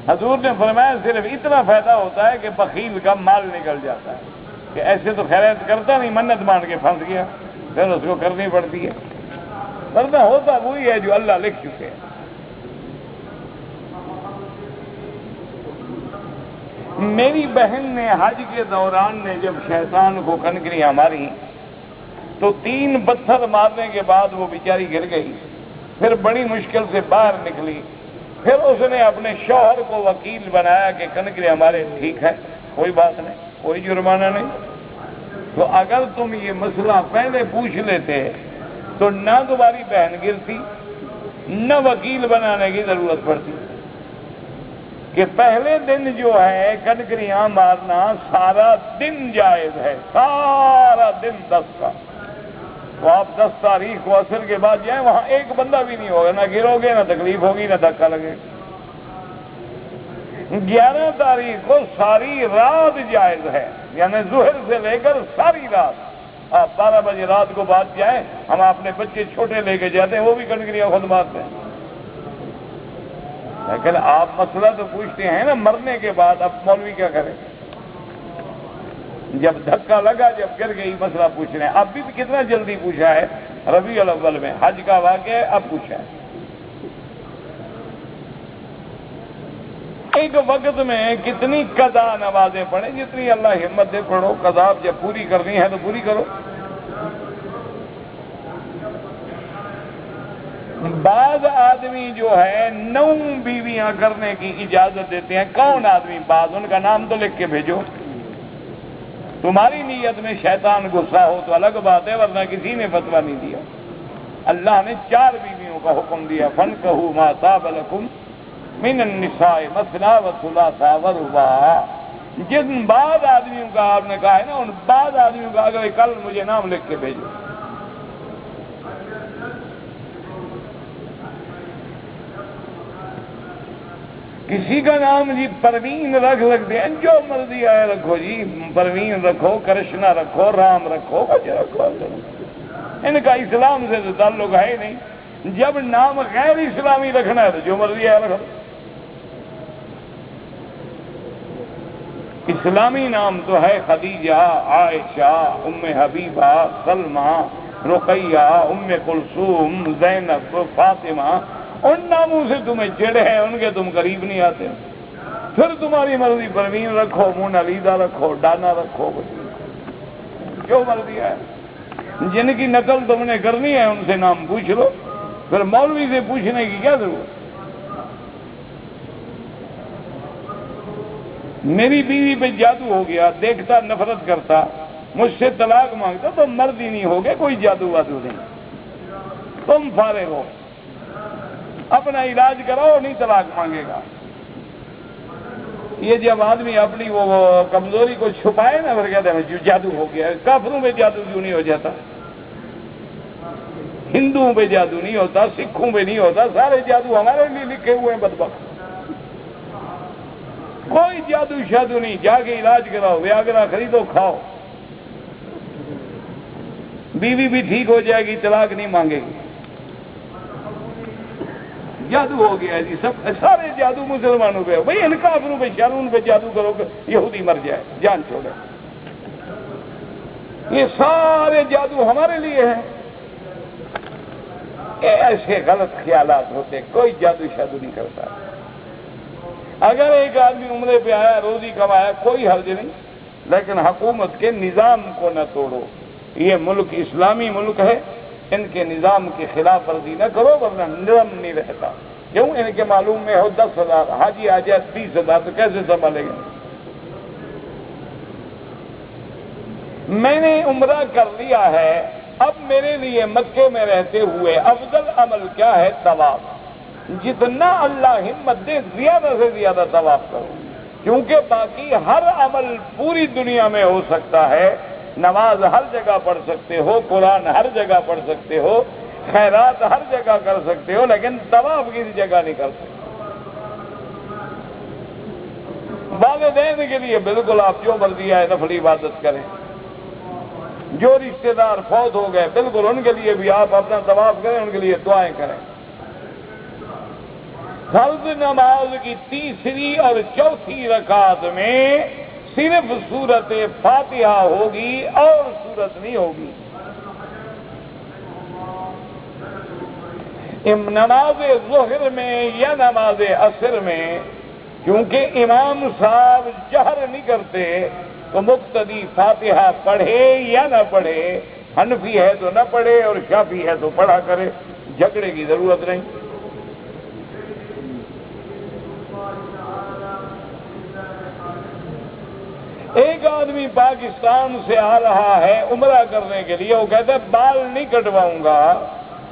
حضور نے فرمایا صرف اتنا فائدہ ہوتا ہے کہ بخیل کا مال نکل جاتا ہے، کہ ایسے تو خیرات کرتا نہیں، منت مان کے پھنس گیا، پھر اس کو کرنی پڑتی ہے، ورنہ ہوتا وہی ہے جو اللہ لکھ چکے ہیں۔ میری بہن نے حج کے دوران میں جب شیطان کو کنکریاں ماری تو 3 پتھر مارنے کے بعد وہ بیچاری گر گئی، پھر بڑی مشکل سے باہر نکلی، پھر اس نے اپنے شوہر کو وکیل بنایا کہ کنکریاں مارے، ٹھیک ہے، کوئی بات نہیں، کوئی جرمانہ نہیں۔ تو اگر تم یہ مسئلہ پہلے پوچھ لیتے تو نہ تمہاری بہن گرتی، نہ وکیل بنانے کی ضرورت پڑتی، کہ پہلے دن جو ہے کنکریاں مارنا سارا دن جائز ہے، سارا دن 10 کا۔ تو آپ 10 تاریخ کو عصر کے بعد جائیں، وہاں ایک بندہ بھی نہیں ہوگا، نہ گرو گے، نہ تکلیف ہوگی، نہ دھکا لگے۔ 11 تاریخ کو ساری رات جائز ہے، یعنی ظہر سے لے کر ساری رات۔ آپ 12 بجے رات کو بعد جائیں، ہم اپنے بچے چھوٹے لے کے جاتے ہیں، وہ بھی کنکریاں خود مارتے ہیں۔ لیکن آپ مسئلہ تو پوچھتے ہیں نا مرنے کے بعد، اب مولوی کیا کرے؟ جب دھکا لگا، جب گر گئی، مسئلہ پوچھ رہے ہیں۔ اب بھی کتنا جلدی پوچھا ہے، ربیع الاول میں حج کا واقعہ ہے، اب پوچھا ہے۔ ایک وقت میں کتنی قضا نمازیں پڑھیں، جتنی اللہ ہمت دے پڑھو، قضا جب پوری کرنی ہے تو پوری کرو۔ بعض آدمی جو ہے 9 بیویاں کرنے کی اجازت دیتے ہیں۔ کون آدمی؟ بعض، ان کا نام تو لکھ کے بھیجو۔ تمہاری نیت میں شیطان غصہ ہو تو الگ بات ہے، ورنہ کسی نے فتویٰ نہیں دیا۔ اللہ نے 4 بیویوں کا حکم دیا، فَانكِحُوا مَا طَابَ لَكُم مِّنَ النِّسَاءِ مَثْنَىٰ وَثُلَاثَ وَرُبَاعَ۔ جن بعض آدمیوں کا آپ نے کہا ہے نا، ان بعض آدمیوں کا اگر کل مجھے نام لکھ کے بھیجو۔ کسی کا نام جی پروین رکھ سکتے ہیں، جو مرضی آئے رکھو جی، پروین رکھو، کرشنا رکھو، رام رکھو، کچھ رکھو۔ ان کا اسلام سے تو تعلق ہے ہی نہیں۔ جب نام غیر اسلامی رکھنا ہے تو جو مرضی آئے رکھو۔ اسلامی نام تو ہے خدیجہ، عائشہ، ام حبیبہ، سلمہ، رقیہ، ام کلثوم، زینب، فاطمہ۔ ان ناموں سے تمہیں چڑ ہے، ان کے تم قریب نہیں آتے۔ پھر تمہاری مرضی پروین رکھو، مونالیزا رکھو، ڈانا رکھو، جو مرضی ہے۔ جن کی نقل تم نے کرنی ہے ان سے نام پوچھ لو، پھر مولوی سے پوچھنے کی کیا ضرورت؟ میری بیوی پہ جادو ہو گیا، دیکھتا نفرت کرتا، مجھ سے طلاق مانگتا، تو مرد ہی نہیں ہوگے، کوئی جادو وادو نہیں۔ تم فارغ ہو، اپنا علاج کراؤ، نہیں طلاق مانگے گا۔ یہ جب آدمی اپنی وہ کمزوری کو چھپائے نا، پھر کہتے ہیں جادو ہو گیا۔ کافروں پہ جادو کیوں نہیں ہو جاتا؟ ہندوؤں پہ جادو نہیں ہوتا، سکھوں پہ نہیں ہوتا، سارے جادو ہمارے لیے لکھے ہوئے ہیں بدبخت۔ کوئی جادو شادو نہیں، جا کے علاج کراؤ، ویاگرا خریدو، کھاؤ، بیوی بھی ٹھیک ہو جائے گی، طلاق نہیں مانگے گی۔ جادو ہو گیا جی، سب سارے جادو مسلمانوں پہ۔ بھائی ان کافروں پہ شارون پہ جادو کرو کہ یہودی مر جائے، جان چھوڑے۔ یہ سارے جادو ہمارے لیے ہیں۔ ایسے غلط خیالات ہوتے، کوئی جادو شادو نہیں کرتا۔ اگر ایک آدمی عمرے پہ آیا، روزی کمایا، کوئی حرج نہیں، لیکن حکومت کے نظام کو نہ توڑو۔ یہ ملک اسلامی ملک ہے، ان کے نظام کی خلاف ورزی نہ کرو، ورنہ نظام نہیں رہتا۔ کیوں؟ ان کے معلوم میں ہو 10,000 حاجی آ جائے 30,000 تو کیسے سنبھالے گا؟ میں نے عمرہ کر لیا ہے، اب میرے لیے مکے میں رہتے ہوئے افضل عمل کیا ہے؟ طواف۔ جتنا اللہ ہمت دے زیادہ سے زیادہ طواف کرو، کیونکہ باقی ہر عمل پوری دنیا میں ہو سکتا ہے۔ نماز ہر جگہ پڑھ سکتے ہو، قرآن ہر جگہ پڑھ سکتے ہو، خیرات ہر جگہ کر سکتے ہو، لیکن طواف کسی جگہ نہیں کر سکتے۔ والدین کے لیے بالکل آپ جو مرضی آئے نفلی عبادت کریں۔ جو رشتے دار فوت ہو گئے، بالکل ان کے لیے بھی آپ اپنا طواف کریں، ان کے لیے دعائیں کریں۔ فرض نماز کی تیسری اور چوتھی رکعت میں صرف سورت فاتحہ ہوگی اور سورت نہیں ہوگی۔ نماز ظہر میں یا نماز عصر میں کیونکہ امام صاحب جہر نہیں کرتے تو مقتدی فاتحہ پڑھے یا نہ پڑھے، حنفی ہے تو نہ پڑھے اور شافعی ہے تو پڑھا کرے، جھگڑے کی ضرورت نہیں۔ ایک آدمی پاکستان سے آ رہا ہے عمرہ کرنے کے لیے، وہ کہتا ہے بال نہیں کٹواؤں گا،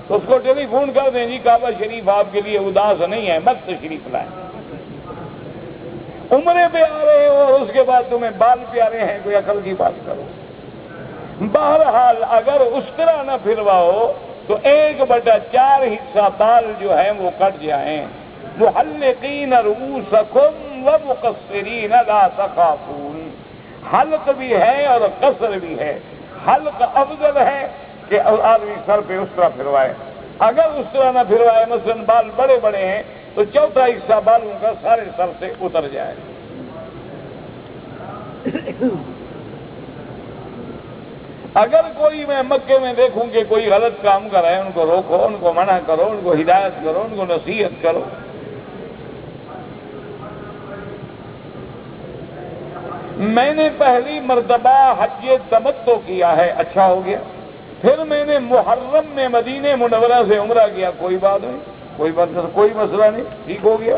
تو اس کو ٹیلی فون کر دیں جی کعبہ شریف آپ کے لیے اداس نہیں ہے، مت تشریف لائیں۔ عمرے پہ آ رہے ہو اور اس کے بعد تمہیں بال پیارے ہیں، کوئی عقل کی بات کرو۔ بہرحال اگر اس طرح نہ پھرواؤ تو 1/4 حصہ بال جو ہے وہ کٹ جائیں۔ محلقین رؤوسکم ومقصرین لا تخافون، حلق بھی ہے اور قصر بھی ہے۔ حلق افضل ہے کہ آدمی سر پہ اس طرح پھروائے، اگر اس طرح نہ پھروائے، مثلا بال بڑے بڑے ہیں تو 1/4 حصہ بالوں کا سارے سر سے اتر جائے۔ اگر کوئی میں مکے میں دیکھوں کہ کوئی غلط کام کر رہے ہیں، ان کو روکو، ان کو منع کرو، ان کو ہدایت کرو، ان کو نصیحت کرو۔ میں نے پہلی مرتبہ حج تمتع کیا ہے، اچھا ہو گیا۔ پھر میں نے محرم میں مدینہ منورہ سے عمرہ کیا، کوئی بات نہیں، کوئی مسئلہ نہیں، ٹھیک ہو گیا۔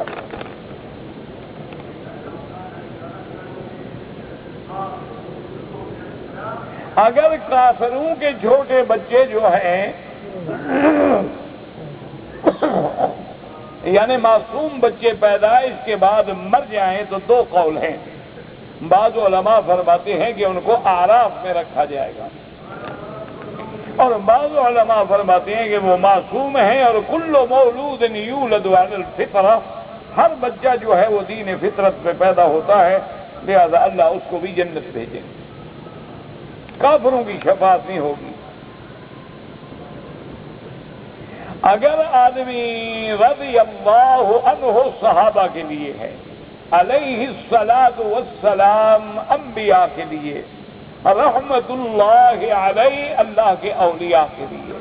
اگر کافروں کے چھوٹے بچے جو ہیں یعنی معصوم بچے پیدائش کے بعد مر جائیں تو 2 قول ہیں۔ بعض علماء فرماتے ہیں کہ ان کو اعراف میں رکھا جائے گا، اور بعض علماء فرماتے ہیں کہ وہ معصوم ہیں، اور کل مولود یولد علی الفطرہ، ہر بچہ جو ہے وہ دین فطرت پہ پیدا ہوتا ہے، لہذا اللہ اس کو بھی جنت بھیجے، کافروں کی شفاعت نہیں ہوگی۔ اگر آدمی رضی اللہ عنہ صحابہ کے لیے ہے، علیہ الصلاۃ والسلام انبیاء کے لیے، رحمت اللہ علیہ اللہ کے اولیاء کے لیے۔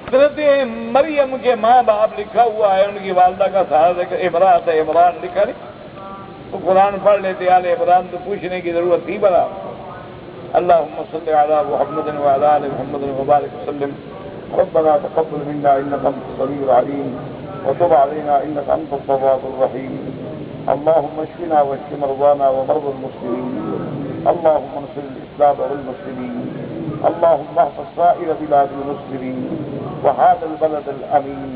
حضرت مریم کے ماں باپ لکھا ہوا ہے، ان کی والدہ کا سہارا امراۃ عمران لکھا نہیں، تو قرآن پڑھ لیتے آل عمران، تو پوچھنے کی ضرورت تھی بڑا۔ اللہم صلی علی محمد وعلی آل محمد وبارک وسلم۔ ربنا تقبل منا انک انت السمیع العلیم وتب علينا انك انت التواب الرحيم. اللهم اشفنا واشف مرضانا ومرضى المسلمين. اللهم انصر الاسلام والمسلمين. اللهم احفظ سائر بلاد المسلمين وهذا البلد الامين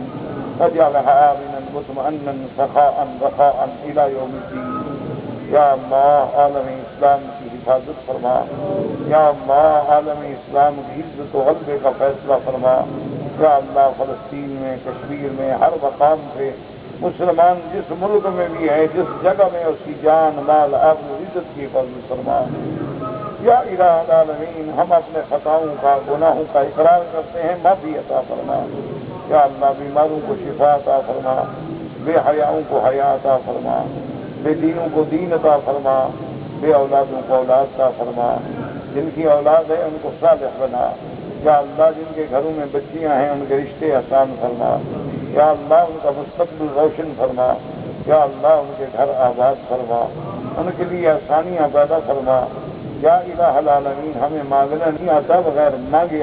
واجعلها امنا مطمئنا سخاء رخاء الى يوم الدين. یا اللہ عالم اسلام کی حفاظت فرما، یا اللہ عالم اسلام کی عزت و غلبے کا فیصلہ فرما، یا اللہ فلسطین میں، کشمیر میں، ہر مقام پہ مسلمان جس ملک میں بھی ہے، جس جگہ میں اس کی جان مال آبرو و عزت کی حفاظت فرما۔ یا الہ العالمین، ہم اپنے خطاؤں کا گناہوں کا اقرار کرتے ہیں، معافی عطا فرما۔ یا اللہ بیماروں کو شفا عطا فرما، بے حیاؤں کو حیا عطا فرما، بے دینوں کو دین عطا فرما، بے اولادوں کو اولاد عطا فرما، جن کی اولاد ہے ان کو صالح بنا۔ یا اللہ جن کے گھروں میں بچیاں ہیں ان کے رشتے آسان فرما، یا اللہ ان کا مستقبل روشن فرما، یا اللہ ان کے گھر آباد فرما، ان کے لیے آسانیاں پیدا فرما۔ یا الہ العالمین، ہمیں مانگنا نہیں آتا بغیر مانگے